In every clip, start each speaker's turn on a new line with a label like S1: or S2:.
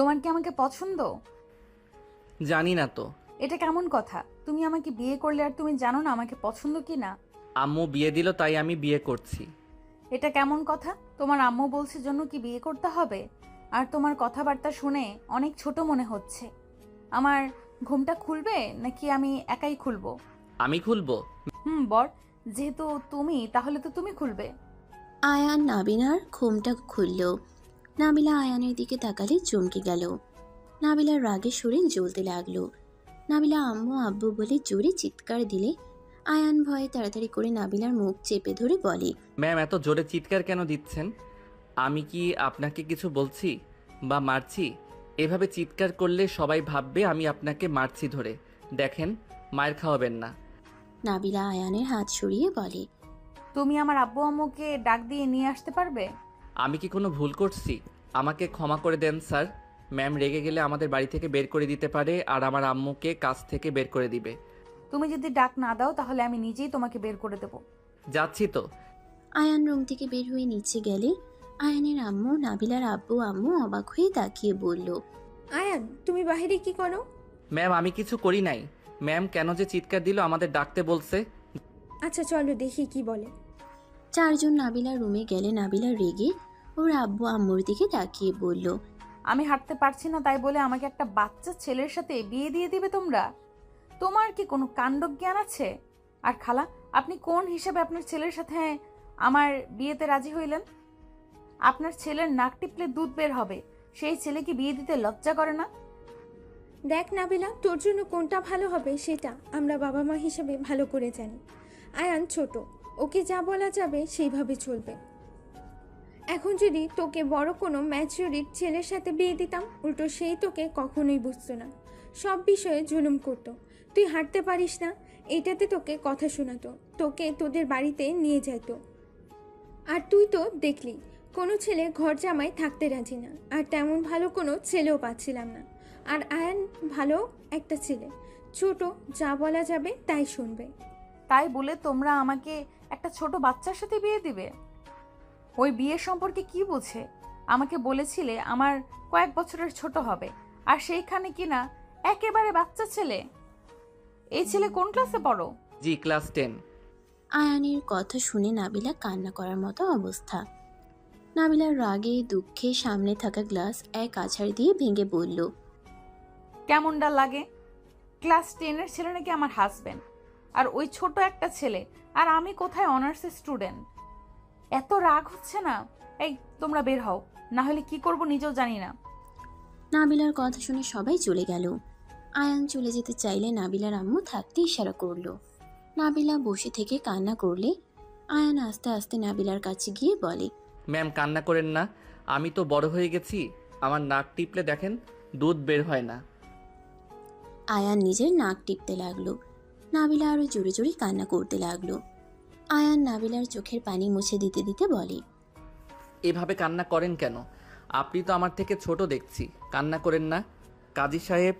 S1: তোমার কি আমাকে পছন্দ?
S2: জানি না তো।
S1: এটা কেমন কথা? তুমি আমাকে বিয়ে করলে আর তুমি জানো না আমাকে পছন্দ কি না?
S2: আম্মু বিয়ে দিল তাই আমি বিয়ে করছি।
S1: এটা কেমন কথা? তোমার আম্মু বলছে জন্য কি বিয়ে করতে হবে? আর তোমার কথাবার্তা শুনে অনেক ছোট মনে হচ্ছে। আমার ঘুমটা খুলবে নাকি আমি একাই খুলবো?
S2: আমি খুলবো।
S1: বর, যেহেতু তুমি, তাহলে তো তুমি খুলবে।
S3: আয়ান নাবিলার ঘুমটা খুলল। নাবিলা আয়ানের দিকে তাকালে চমকে গেল। নাবিলার রাগে শরীর জ্বলতে লাগলো। নাবিলা আম্মু আব্বু বলে জোরে চিৎকার দিলে আয়ান ভয়ে তাড়াতাড়ি করে নাবিলার মুখ চেপে ধরে বলে,
S2: ম্যাম এত জোরে চিৎকার কেন দিচ্ছেন? আমি কি আপনাকে কিছু বলছি বা মারছি? এভাবে চিৎকার করলে সবাই ভাববে আমি আপনাকে মারছি ধরে। দেখেন, মায়ের খাওয়াবেন না।
S3: নাবিলা আয়ানের হাত সরিয়ে বলে,
S1: তুমি আমার আব্বু আম্মুকে ডাক দিয়ে নিয়ে আসতে পারবে?
S2: আমি কি কোনো ভুল করছি? আমাকে ক্ষমা করে দেন স্যার। ম্যাম রেগে গেলে আমাদের বাড়ি থেকে বের করে দিতে পারে আর আমার আম্মুকে কাজ থেকে বের করে দিবে।
S1: তুমি যদি ডাক না দাও তাহলে আমি নিজেই তোমাকে বের করে দেবো।
S2: যাচ্ছি তো।
S3: আয়ান রুম থেকে বের হয়ে নিচে গেলে আয়ানের আম্মু নাবিলার আব্বু আম্মু অবাক হয়ে তাকিয়ে বলল,
S4: আয়ান, তুমি বাহিরে কি করো?
S2: ম্যাম আমি কিছু করি নাই। ম্যাম কেন যে চিৎকার দিল আমাদের ডাকতে বলছে।
S4: আচ্ছা চলো দেখি কি বলে।
S3: চারজন নাবিলার রুমে গেলে নাবিলা রেগে ওর আব্বু আম্মুর দিকে তাকিয়ে বলল,
S1: আমি হাঁটতে পারছি না তাই বলে আমাকে একটা বাচ্চা ছেলের সাথে বিয়ে দিয়ে দিবে তোমরা? তোমার কি কোনো কাণ্ডজ্ঞান আছে? আর খালা, আপনি কোন হিসাবে আপনার ছেলের সাথে আমার বিয়েতে রাজি হইলেন? আপনার ছেলের নাক টিপলে দুধ বের হবে, সেই ছেলে কি বিয়ে দিতে লজ্জা করে না?
S4: দেখ নাবিলা, তোর জন্য কোনটা ভালো হবে সেটা আমরা বাবা মা হিসেবে ভালো করে জানি। আয়ান ছোট, ওকে যা বলা যাবে সেইভাবে চলবে। এখন যদি তোকে বড় কোনো ম্যাচিউরিট ছেলের সাথে বিয়ে দিতাম, উল্টো সেই তোকে কখনোই বুঝতো না, সব বিষয়ে জুলুম করতো। তুই হাঁটতে পারিস না, এইটাতে তোকে কথা শোনাতো, তোকে তোদের বাড়িতে নিয়ে যাইতো। আর তুই তো দেখলি কোনো ছেলে ঘর জামাই থাকতে রাজি না, আর তেমন ভালো কোনো ছেলেও পাচ্ছিলাম না। আর আয়ান ভালো একটা ছেলে, ছোট, যা বলা যাবে তাই শুনবে।
S1: তাই বলে তোমরা আমাকে একটা ছোট বাচ্চার সাথে বিয়ে দিবে? ওই বিয়ের সম্পর্কে কি বোঝে? আমাকে বলেছিলে আমার কয়েক বছরের ছোট হবে, আর সেইখানে কিনা একেবারে বাচ্চা ছেলে। এই ছেলে কোন ক্লাসে পড়ো?
S2: জি ক্লাস 10।
S3: আয়ানের কথা শুনে নাবিলা কান্না করার মতো অবস্থা। নাবিলার রাগে দুঃখে সামনে থাকা গ্লাস এক আছাড় দিয়ে ভেঙে বলল,
S1: কেমনটা লাগে? ক্লাস 10-এর ছেলে নাকি আমার হাজবেন্ড, আর ওই ছোট একটা ছেলে, আর আমি কোথায় অনার্সের স্টুডেন্ট। এত রাগ হচ্ছে না? এই, তোমরা বের হও, না হলে কি করব নিজেও জানি না।
S3: নাবিলার কথা শুনে সবাই চলে গেল। আয়ান চলে যেতে চাইলে নাবিলার আম্মু থাকতে ইশারা করলো। নাবিলা বসে থেকে কান্না করলে আয়ান আস্তে আস্তে নাবিলার কাছে গিয়ে বলে,
S2: ম্যাম কান্না করেন না। আমি তো বড় হয়ে গেছি। আমার নাক টিপলে দেখেন দুধ বের হয় না।
S3: আয়ান নিজের নাক টিপতে লাগলো। নাবিলা আরো জোরে জোরে কান্না করতে লাগলো। আয়ান নাবিলার চোখের পানি মুছে দিতে দিতে বলে,
S2: এভাবে কান্না করেন কেন? আপনি তো আমার থেকে ছোট দেখছি। কান্না করেন না। কাজী সাহেব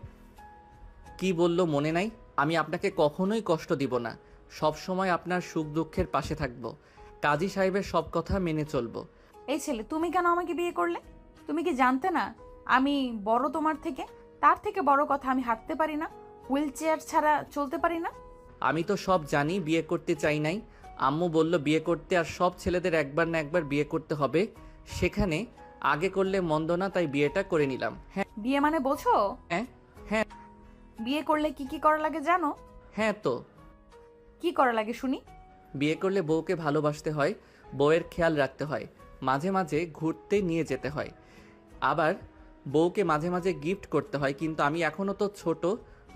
S2: কি বলল মনে নাই? আমি আপনাকে কখনোই কষ্ট দিব না। সব সময় আপনার সুখ দুঃখের পাশে থাকব। কাজী সাহেবের সব কথা মেনে চলবো।
S1: এই ছেলে, তুমি কেন আমাকে বিয়ে করলে? তুমি কি জানতে না আমি বড় তোমার থেকে? তার থেকে বড় কথা, আমি হাঁটতে পারি না, হুইল চেয়ার ছাড়া চলতে পারি না।
S2: আমি তো সব জানি, বিয়ে করতে চাই নাই। আম্মু বলল বিয়ে করতে, আর সব ছেলেদের একবার না একবার বিয়ে করতে হবে। সেখানে আগে করলে মন্দ না, তাই বিয়েটা করে নিলাম। হ্যাঁ
S1: বিয়ে মানে বোঝো?
S2: হ্যাঁ হ্যাঁ।
S1: বিয়ে করলে কি কি করা লাগে জানো?
S2: হ্যাঁ তো।
S1: কি করা লাগে শুনি?
S2: বিয়ে করলে বউকে ভালোবাসতে হয়, বউয়ের খেয়াল রাখতে হয়, মাঝে মাঝে ঘুরতে নিয়ে যেতে হয়, আবার বউকে মাঝে মাঝে গিফট করতে হয়। কিন্তু আমি এখনও তো ছোট।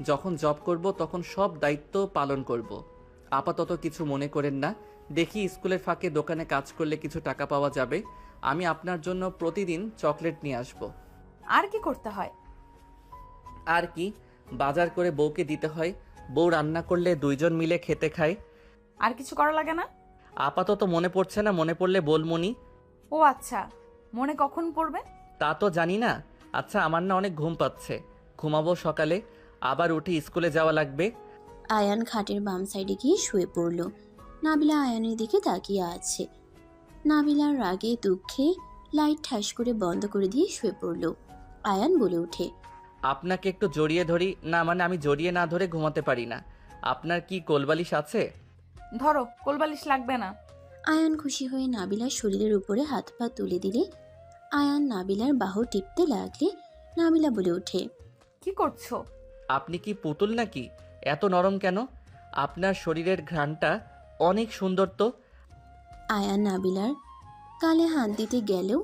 S2: যখন জব করব তখন সব দায়িত্ব পালন করব। আপাতত কিছু মনে করেন না। দেখি স্কুলের ফাঁকে দোকানে কাজ করলে কিছু টাকা পাওয়া যাবে। আমি আপনার জন্য প্রতিদিন চকলেট নিয়ে আসব।
S1: আর কি করতে হয়?
S2: আর কি, বাজার করে বউকে দিতে হয়। বউ রান্না করলে দুইজন মিলে খেতে খায়।
S1: আর কিছু করা লাগে না?
S2: আপাতত মনে পড়ছে না, মনে পড়লে বলমুনি।
S1: ও আচ্ছা, মনে কখন পড়বে?
S2: তা তো জানি না। আচ্ছা আমার না অনেক ঘুম পাচ্ছে, ঘুমাবো। সকালে আবার উঠে স্কুলে যাওয়া লাগবে।
S3: আয়ান খাটের বাম সাইডে গিয়ে শুয়ে পড়ল। নাবিলা আয়ানের দিকে তাকিয়ে আছে। নাবিলার রাগে দুঃখে লাইট ঠাস করে বন্ধ করে দিয়ে শুয়ে পড়ল। আয়ান বলে ওঠে।
S2: আপনাকে একটু জড়িয়ে ধরি না, মানে আমি জড়িয়ে না ধরে ঘুমাতে পারি না। আপনার কি কোলবালিশ আছে?
S1: ধরো, কোলবালিশ লাগবে না।
S3: আয়ান খুশি হয়ে নাবিলার শরীরের উপরে হাত পা তুলে দিলে আয়ান নাবিলার বাহু টিপতে লাগলে নাবিলা বলে ওঠে।
S1: কি করছো?
S2: আপনি কি পুতুল নাকি? এত নরম কেন? আপনার শরীরের ঘ্রাণটা অনেক সুন্দর তো।
S3: আয়ান নাবিলার গালে হাত দিতে গেলেও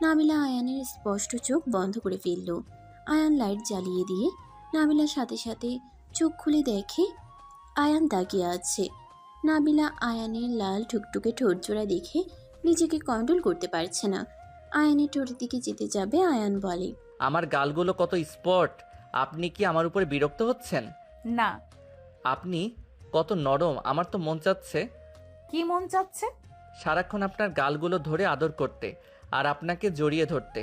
S3: নাবিলা আয়ানের স্পষ্ট চোখ বন্ধ করে ফেলল। আয়ান লাইট জ্বালিয়ে দিয়ে নাবিলার সাথে সাথে চোখ খুলে দেখে আয়ান তাকিয়ে আছে। নাবিলা আয়ানের লাল টুকটুকে ঠোঁটজোড়া দেখে নিজেকে কন্ট্রোল করতে পারছে না। আয়ানের ঠোঁটের দিকে যেতে যাবে আয়ান বলে।
S2: আমার গালগুলো কত স্পট! আপনি কি আমার উপরে বিরক্ত হচ্ছেন?
S1: না।
S2: আপনি কত নরম, আমার তো মন চাচ্ছে
S1: কি মন চাচ্ছে?
S2: সারাক্ষণ আপনার গালগুলো ধরে আদর করতে আর আপনাকে জড়িয়ে ধরতে।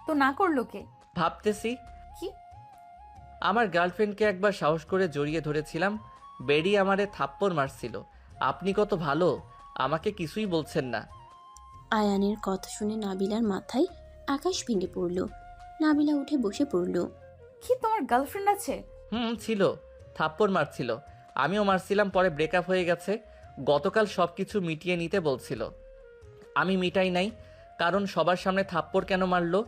S1: তো না করলো কে?
S2: ভাবতেছি
S1: কি?
S2: আমার গার্লফ্রেন্ডকে একবার সাহস করে জড়িয়ে ধরেছিলাম, বেডি আমারে থাপ্পড় মারছিল। আপনি কত ভালো, আমাকে কিছুই বলছেন না।
S3: আয়ানের কথা শুনে নাবিলার মাথায় আকাশ ভেঙে পড়ল। নাবিলা উঠে বসে পড়ল।
S1: কি, তোমার গার্লফ্রেন্ড আছে?
S2: ছিল, থাপ্পড় মারছিল, আমিও মারছিলাম, পরে ব্রেকআপ হয়ে গেছে। গতকাল সব কিছু মিটিয়ে নিতে বলছিল, আমি মিটাই নাই। কারণ সবার সামনে থাপ্পড় কেন মারলো?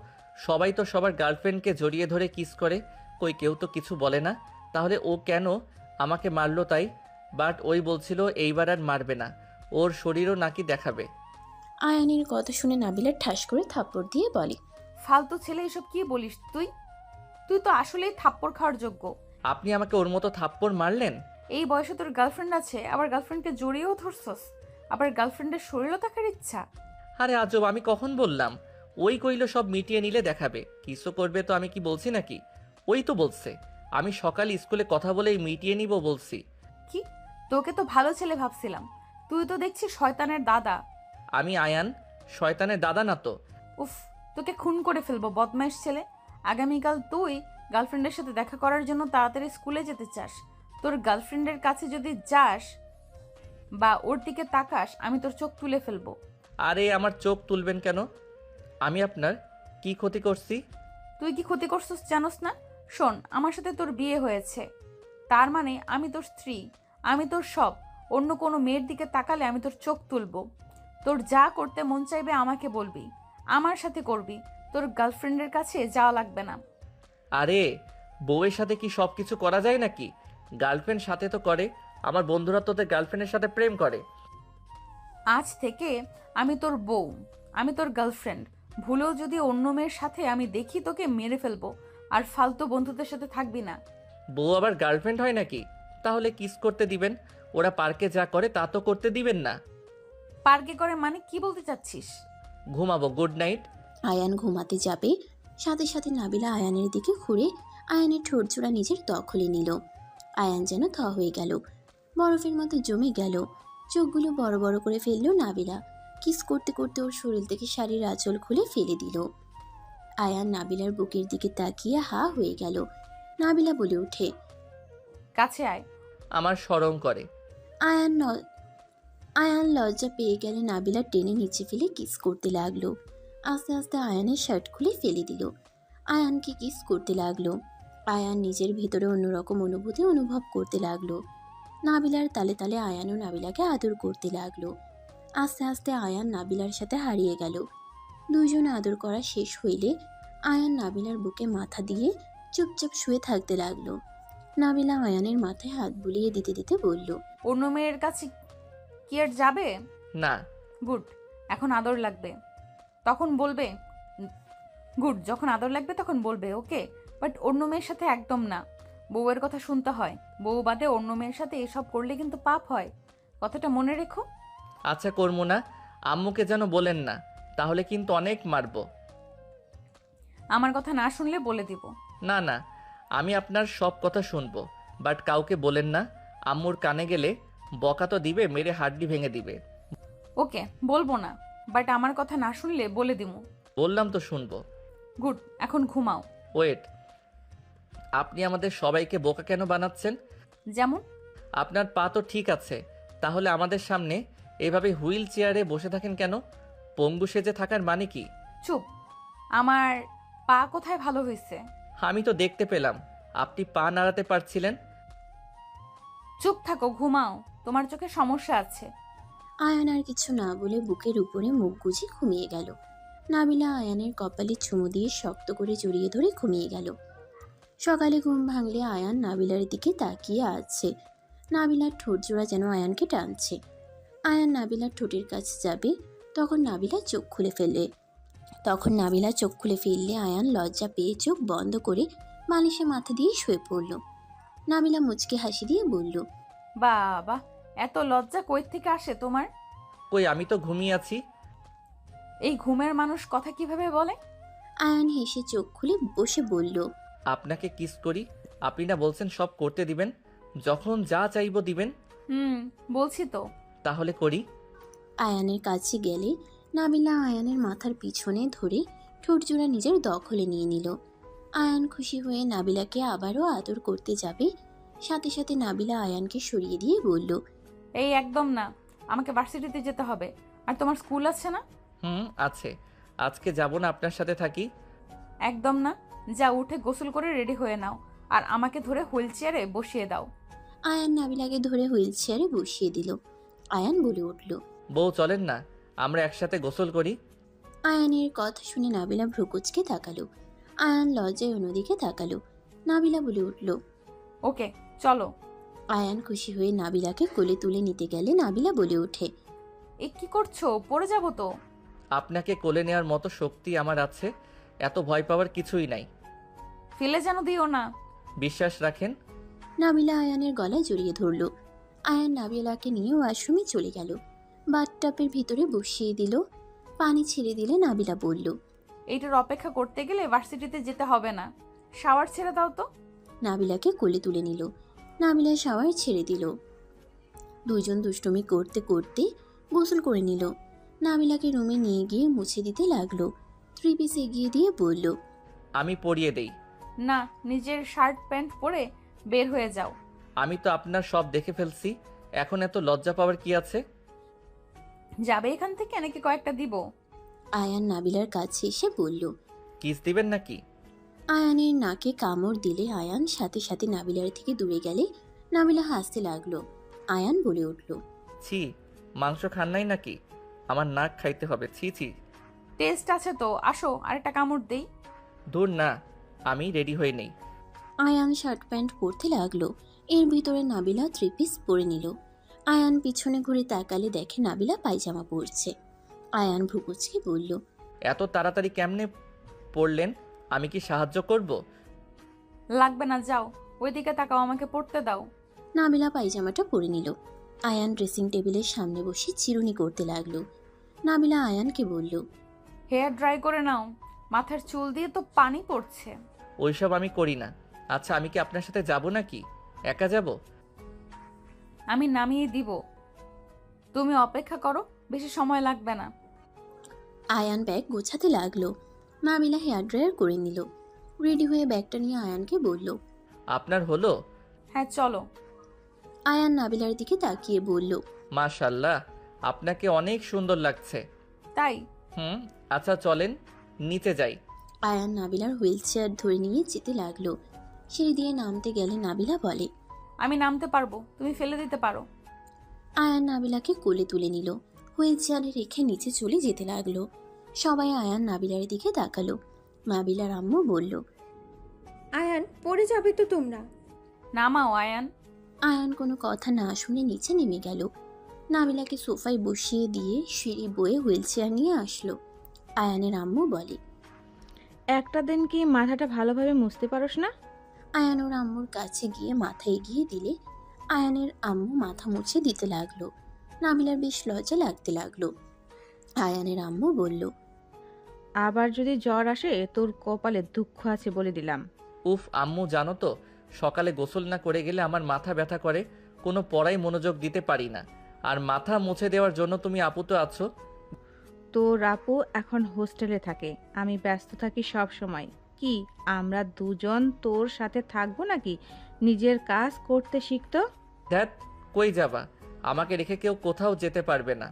S2: সবাই তো সবার গার্লফ্রেন্ডকে জড়িয়ে ধরে কিস করে, কই কেউ তো কিছু বলে না। তাহলে ও কেন আমাকে মারলো তাই? বাট ওই বলছিল এইবার আর মারবে না, ওর শরীরও নাকি দেখাবে।
S3: আয়ানের কথা শুনে নাবিলা ঠাস করে থাপ্পড় দিয়ে বলে।
S1: ফালতু ছেলে, এসব কি বলিস তুই? তুই তো আসলেই থাপ্পড় খাওয়ার যোগ্য।
S2: আপনি আমাকে ওর মতো থাপ্পড় মারলেন?
S1: এই বয়সে তোর গার্লফ্রেন্ড আছে, আবার গার্লফ্রেন্ডকে জড়িয়েও ধরছস, আবার গার্লফ্রেন্ডের শরীরও দেখার ইচ্ছা।
S2: আরে আজব, আমি কখন বললাম? ওই কইলো সব মিটিয়ে নিলে দেখাবে, কিছু করবে তো আমি কি বলছি নাকি? ওই তো বলছে আমি সকালে স্কুলে কথা বলেই মিটিয়ে নিব বলছি।
S1: কি? তোকে তো ভালো ছেলে ভাবছিলাম, তুই তো দেখছি শয়তানের দাদা।
S2: আমি আয়ান শয়তানের দাদা না তো।
S1: উফ, তোকে খুন করে ফেলবো বদমাইশ ছেলে। আগামীকাল তুই গার্লফ্রেন্ডের সাথে দেখা করার জন্য তাড়াতাড়ি স্কুলে যেতে চাস। তোর গার্লফ্রেন্ডের কাছে যদি যাস বা ওর দিকে তাকাস, আমি তোর চোখ তুলে ফেলবো।
S2: আরে আমার চোখ তুলবেন কেন? আমি আপনার কি ক্ষতি করছি?
S1: তুই কি ক্ষতি করছিস জানোস না? শোন, আমার সাথে তোর বিয়ে হয়েছে, তার মানে আমি তোর স্ত্রী, আমি তোর সব। অন্য কোনো মেয়ের দিকে তাকালে আমি তোর চোখ তুলবো। তোর যা করতে মন চাইবে আমাকে বলবি, আমার সাথে করবি, তোর গার্লফ্রেন্ডের কাছে যাওয়া লাগবে না।
S2: আরে বউয়ের সাথে কি সব কিছু করা যায় নাকি? গার্লফ্রেন্ড সাথে তো করে, আমার বন্ধুরা তোদের গার্লফ্রেন্ডের সাথে প্রেম করে।
S1: আজ থেকে আমি তোর বউ, আমি তোর গার্লফ্রেন্ড। ভুলেও যদি অন্য মেয়ের সাথে আমি দেখি, তোকে মেরে ফেলবো। আর ফালতু বন্ধুদের সাথে থাকবি না।
S2: বউ আবার গার্লফ্রেন্ড হয় নাকি? তাহলে কিস করতে দিবেন, ওরা পার্কে যা করে তা তো করতে দিবেন না।
S1: পার্কে করে মানে কি বলতে চাচ্ছিস?
S2: ঘুমাবো, গুড নাইট।
S3: আয়ান ঘুমাতে যাবে, সাথে সাথে নাবিলা আয়ানের দিকে ঘুরে আয়ানের ঠোঁটজোড়া নিজের দখলে নিল। আয়ান যেন থ হয়ে গেল, বরফের মতো জমে গেল। চোখগুলো বড় বড় করে ফেলল নাবিলা। কিস করতে করতে ওর শরীর থেকে শাড়ির আঁচল খুলে ফেলে দিল। আয়ান নাবিলার বুকের দিকে তাকিয়ে হা হয়ে গেল। নাবিলা বলে ওঠে।
S1: কাছে আয়।
S2: আমার শরম করে।
S3: আয়ান আয়ান লজ্জা পেয়ে গেলে নাবিলা টেনে নিচে ফেলে কিস করতে লাগলো। আস্তে আস্তে আয়ানের শার্ট খুলে ফেলে দিল। আয়ানকে কিস করতে লাগলো। আয়ান নিজের ভিতরে অন্যরকম অনুভূতি অনুভব করতে লাগলো। নাবিলার তালে তালে আয়ানও নাবিলাকে আদর করতে লাগলো। আস্তে আস্তে আয়ান নাবিলার সাথে হারিয়ে গেল। দুইজন আদর করা শেষ হইলে আয়ান নাবিলার বুকে মাথা দিয়ে চুপচাপ শুয়ে থাকতে লাগলো। নাবিলা আয়ানের মাথায় হাত বুলিয়ে দিতে দিতে বলল।
S1: অন্য মেয়ের কাছে কি আর যাবে?
S2: না।
S1: গুড, এখন আদর লাগবে তখন বলবে। গুড, যখন আদর লাগবে তখন বলবে, ওকে? বাট অন্য মেয়ের সাথে একদম না। বউয়ের কথা শুনতে হয়। বউ বাদে অন্য মেয়ের সাথে এসব করলে কিন্তু পাপ হয়, কথাটা মনে রেখো।
S2: আচ্ছা করবো না, আম্মুকে যেন বলেন না, তাহলে কিন্তু অনেক মারবো।
S1: আমার কথা না শুনলে বলে দিব।
S2: না না, আমি আপনার সব কথা শুনবো, বাট কাউকে বলেন না। আম্মুর কানে গেলে বকা তো দিবে, মেরে হাড্ডি ভেঙে দিবে।
S1: ওকে, বলবো না, বাট আমার কথা না শুনলে বলে দিব।
S2: বললাম তো শুনবো।
S1: গুড, এখন ঘুমাও।
S2: ওয়েট, আপনি আমাদের সবাইকে বোকা কেন বানাচ্ছেন?
S1: যেমন?
S2: আপনার পা তো ঠিক আছে, তাহলে আমাদের সামনে এভাবে হুইল চেয়ারে বসে থাকেন কেন? পঙ্গু সেজে থাকার মানে কি?
S1: চুপ। আমার পা কোথায় ভালো হয়েছে?
S2: আমি তো দেখতে পেলাম আপনি পা নাড়াতে পারছিলেন।
S1: চুপ থাকো, ঘুমাও, তোমার চোখে সমস্যা আছে।
S3: আয়ান আর কিছু না বলে বুকের উপরে মুখ গুজে ঘুমিয়ে গেল। নাবিলা আয়ানের কপালে চুমু দিয়ে শক্ত করে জড়িয়ে ধরে ঘুমিয়ে গেল। সকালে ঘুম ভাঙলে আয়ান নাবিলার দিকে তাকিয়ে আছে। নাবিলার ঠোঁট জোড়া যেন আয়ানকে টানছে। আয়ান নাবিলার ঠোঁটের কাছে যাবে, তখন নাবিলা চোখ খুলে ফেললে আয়ান লজ্জা পেয়ে চোখ বন্ধ করে বালিশে মাথা দিয়ে শুয়ে পড়ল। নাবিলা মুচকে হাসি দিয়ে বলল,
S1: বাবা, এত লজ্জা কই থেকে আসে তোমার?
S2: কই, আমি তো ঘুমিয়ে আছি।
S1: এই ঘুমের মানুষ কথা কিভাবে বলে?
S3: আয়ান হেসে চোখ খুলে বসে বলল,
S2: আপনাকে কিস করি, আপনি না বলছেন সব করতে দিবেন, যখন যা চাইবো দিবেন।
S1: বলছি তো।
S2: তাহলে করি।
S3: আয়ানের কাছে গেলে নাবিলা আয়ানের মাথার পিছনে ধরে ঠোঁটজোড়া নিজের দখলে নিয়ে নিল। আয়ান খুশি হয়ে নাবিলাকে আবারও আদর করতে যাবে, সাথে সাথে নাবিলা আয়ানকে সরিয়ে দিয়ে বলল,
S1: এই একদম না, আমাকে ভার্সিটিতে যেতে হবে। আর তোমার স্কুল আছে না?
S2: আছে। আজকে যাব না, আপনার সাথে থাকি।
S1: একদম না, যা উঠে গোসল করে রেডি হয়ে নাও, আর আমাকে ধরে হুইল চেয়ারে বসিয়ে দাও।
S3: আয়ান নাবিলাকে ধরে হুইল চেয়ারে বসিয়ে দিল। আয়ান বলে উঠল,
S2: বউ চলেন না, আমরা একসাথে গোসল করি।
S3: আয়ানের কথা শুনে নাবিলা ভ্রুকুচকে তাকালো। আয়ান লজ্জায় অন্যদিকে তাকালো। নাবিলা বলে উঠল,
S1: ওকে, চলো।
S3: আয়ান খুশি হয়ে নাবিলাকে কোলে তুলে নিতে গেলে নাবিলা বলে ওঠে,
S1: এ কি করছো? পড়ে যাবো তো।
S2: আপনাকে কোলে নেওয়ার মতো শক্তি আমার আছে, এত ভয় পাওয়ার কিছুই নাই।
S1: ফেলে যেন দিও না।
S2: বিশ্বাস রাখেন।
S3: নাবিলা আয়ানের গলায় জড়িয়ে ধরল। আয়ান নাবিলাকে নিয়ে ওয়াশরুমে চলে গেল। বাথটাবের ভিতরে বসিয়ে দিল। পানি ছেড়ে দিলে নাবিলা বলল,
S1: এইটার অপেক্ষা করতে গেলে ভার্সিটিতে যেতে হবে না। শাওয়ার ছেড়ে দাও তো।
S3: নাবিলাকে কোলে তুলে নিল। নাবিলা শাওয়ার ছেড়ে দিল। দুইজন দুষ্টুমি করতে করতে গোসল করে নিল। নাবিলাকে রুমে নিয়ে গিয়ে মুছে দিতে লাগলো। 3 পিস এগিয়ে দিয়ে বলল,
S2: আমি পরিয়ে দেই।
S1: না, নিজের শার্ট প্যান্ট পরে বের হয়ে যাও।
S2: আমি তো আপনার সব দেখে ফেলছি, এখন এত লজ্জা পাওয়ার কি আছে?
S1: যাবে এখান থেকে নাকি কয়েকটা দিব?
S3: আয়ান নাবিলার কাছে এসে বলল।
S2: কিস দিবেন নাকি?
S3: আয়ানের নাকে কামড় দিলে আয়ান সাথে সাথে নাবিলার থেকে দূরে গেলে নাবিলা হাসতে লাগলো। আয়ান বলে উঠল,
S2: ছি, মাংস খান নাই নাকি? আমার নাক খাইতে হবে, ছি ছি।
S1: টেস্ট আছে তো, আসো আরেকটা কামড় দেই।
S2: দূর না, আমি রেডি হয়ে নেই।
S3: আয়ান শার্ট প্যান্ট পরতে লাগলো। এর ভিতরে নাবিলা 3 পিস পরে নিল। আয়ান পিছনে ঘুরে তাকালে দেখে নাবিলা পায়জামা পরছে। আয়ান ভ্রুকুচকে বলল,
S2: এত তাড়াতাড়ি কেমনে পড়লেন? আমি কি সাহায্য করব?
S1: লাগবে না, যাও ওইদিকে তাকাও, আমাকে পড়তে দাও।
S3: নাবিলা পায়জামাটা পরে নিল। আয়ান ড্রেসিং টেবিলের সামনে বসে চিরুনি করতে লাগলো। নাবিলা আয়ানকে বলল,
S1: হেয়ার ড্রাই করে নাও, মাথার চুল দিয়ে তো পানি পড়ছে।
S2: ওইসব আমি করি না। আচ্ছা, আমি কি আপনার সাথে যাব নাকি? একা যাব?
S1: আমি নামিয়ে দিব, তুমি অপেক্ষা করো, বেশি সময় লাগবে না।
S3: আয়ান ব্যাগ গোছাতে লাগলো। নাবিলা হেয়ার ড্রায়ার করে নিল। রেডি হয়ে ব্যাগটা নিয়ে আয়ানকে বলল,
S2: আপনার হলো?
S1: হ্যাঁ চলো।
S3: আয়ান নাবিলার দিকে তাকিয়ে বলল,
S2: মাশাল্লাহ, আপনাকে অনেক সুন্দর লাগছে।
S1: তাই?
S2: আচ্ছা চলেন, নিচে যাই।
S3: আয়ান নাবিলার হুইল চেয়ার ধরে নিয়ে যেতে লাগলো। সিঁড়ি দিয়ে নামতে গেলে নাবিলা বলে,
S1: আমি নামতে পারবো, তুমি ফেলে দিতে পারো।
S3: আয়ান নাবিলাকে কোলে তুলে নিল। হুইল চেয়ারে রেখে নিচে চলে যেতে লাগলো। সবাই আয়ান নাবিলার দিকে তাকালো। নাবিলার আম্মু বলল,
S4: আয়ান, পড়ে যাবে তো তোমরা।
S1: নামাও আয়ান।
S3: আয়ান কোনো কথা না শুনে নিচে নেমে গেল। নাবিলাকে সোফায় বসিয়ে দিয়ে সিঁড়ি বয়ে হুইল চেয়ার নিয়ে আসলো। আয়ানের আম্মু বলে,
S5: একটা দিন কি মাথাটা ভালোভাবে মুছতে পারোস না?
S3: আয়ান ওর আম্মুর কাছে গিয়ে মাথা এগিয়ে দিলে আয়ানের আম্মু মাথা মুছে দিতে লাগলো। নাবিলার বেশ লজ্জা লাগতে লাগলো। আয়ানের আম্মু বলল,
S5: আবার যদি জ্বর আসে তোর কপালে দুঃখ আছে বলে দিলাম।
S2: উফ আম্মু, জানো তো সকালে গোসল না করে গেলে আমার মাথা ব্যথা করে, কোনো পড়াই মনোযোগ দিতে পারি না। আর মাথা মুছে দেওয়ার জন্য তুমি আপু তো আছো।
S5: তোর আপু এখন হোস্টেলে থাকে, আমি ব্যস্ত থাকি সব সময়। কি আমরা দুজন তোর সাথে থাকবো নাকি? নিজের কাজ করতে শিখতো।
S2: ধ্যাত, কই যাবা? আমাকে রেখে কেউ কোথাও যেতে পারবে না।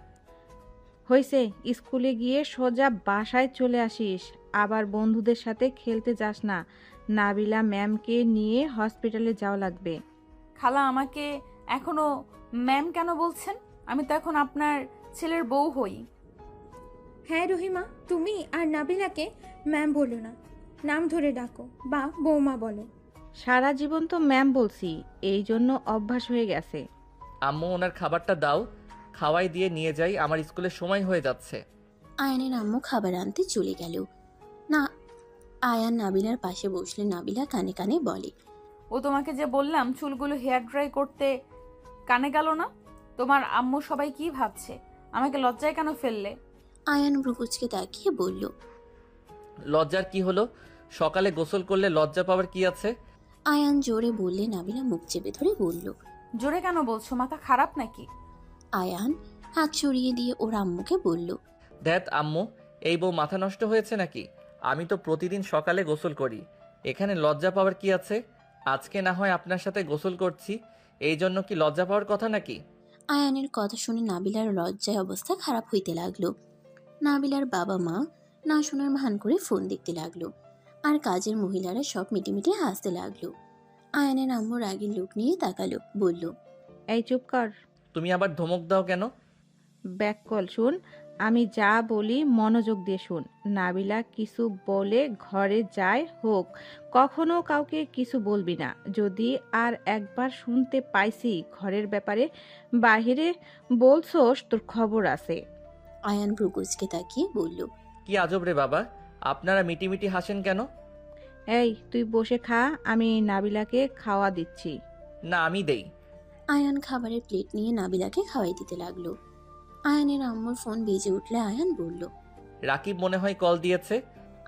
S5: হয়েছে, স্কুলে গিয়ে সোজা বাসায় চলে আসিস। আবার বন্ধুদের সাথে খেলতে যাস না। নাবিলা ম্যামকে নিয়ে হসপিটালে যাওয়া লাগবে।
S1: খালা আমাকে এখনো ম্যাম কেন বলছেন? আমি তো এখন আপনার ছেলের বউ হই।
S4: হ্যাঁ রহিমা, তুমি আর নাবিলাকে ম্যাম বলো না, নাম ধরে ডাকো বা বৌমা বলো।
S5: সারা জীবন তো ম্যাম বলছি, এই জন্য অভ্যাস হয়ে গেছে।
S2: আম্মু ওনার খাবারটা দাও, খাওয়াই দিয়ে নিয়ে যাই, আমার স্কুলের সময় হয়ে যাচ্ছে।
S3: আয়ানের আম্মু খাবার আনতে চলে গেল। না, আয়ান নাবিলার পাশে বসলে নাবিলা কানে কানে বলে,
S1: ও তোমাকে যে বললাম চুলগুলো হেয়ার ড্রাই করতে, কানে গেল না? তোমার আম্মু সবাই কি ভাবছে? আমাকে লজ্জায় কেন ফেললে?
S3: আয়ান ভ্রুকুচকে তাকিয়ে বলল,
S2: লজ্জার কি হলো? সকালে গোসল করলে লজ্জা পাওয়ার কি আছে?
S3: আয়ান জোরে বললে নাবিলা মুখ চেপে ধরে বলল।
S1: জোরে কেন বলছো? মাথা খারাপ নাকি?
S3: আয়ান হাত সরিয়ে দিয়ে ওর আম্মুকে বলল,
S2: ধ্যাত আম্মু, এই বউ মাথা নষ্ট হয়েছে নাকি? আমি তো প্রতিদিন সকালে গোসল করি, এখানে লজ্জা পাওয়ার কি আছে? আজকে না হয় আপনার সাথে গোসল করছি, এই জন্য কি লজ্জা পাওয়ার কথা নাকি?
S3: আয়ানের কথা শুনে নাবিলার লজ্জায় অবস্থা খারাপ হইতে লাগলো। নাবিলার বাবা মা না শোনার ভান করে ফোন দেখতে লাগলো, আর কাজের মহিলারা সব মিটিমিটি হাসতে লাগলো। আয়ানের আম্মু রাগের লোক নিয়ে তাকালো, বলল,
S5: এই চুপ কর,
S2: তুমি আবার ধমক দাও কেন?
S5: ব্যাক কল শুন। আমি যা বলি মনোযোগ দিয়ে শুন। নাবিলা কিছু বলে ঘরে যায় হোক, কখনো কাউকে কিছু বলবি না। যদি আর একবার শুনতে পাইছি ঘরের ব্যাপারে বাহিরে বলছোস, তোর খবর আছে।
S3: আয়ান ভ্রুকুচকে তাকিয়ে বলল,
S2: কি আজব রে বাবা, আপনারা মিটিমিটি হাসেন কেন?
S5: এই তুই বসে খা, আমি নাবিলাকে খাওয়া দিচ্ছি।
S2: না, আমি দেই।
S3: আয়ান খাবারের প্লেট নিয়ে নাবিলাকে খাওয়াই দিতে লাগলো। আয়ানের আম্মুর ফোন বেজে উঠলে আয়ান বলল,
S2: রাকিব মনে হয় কল দিয়েছে।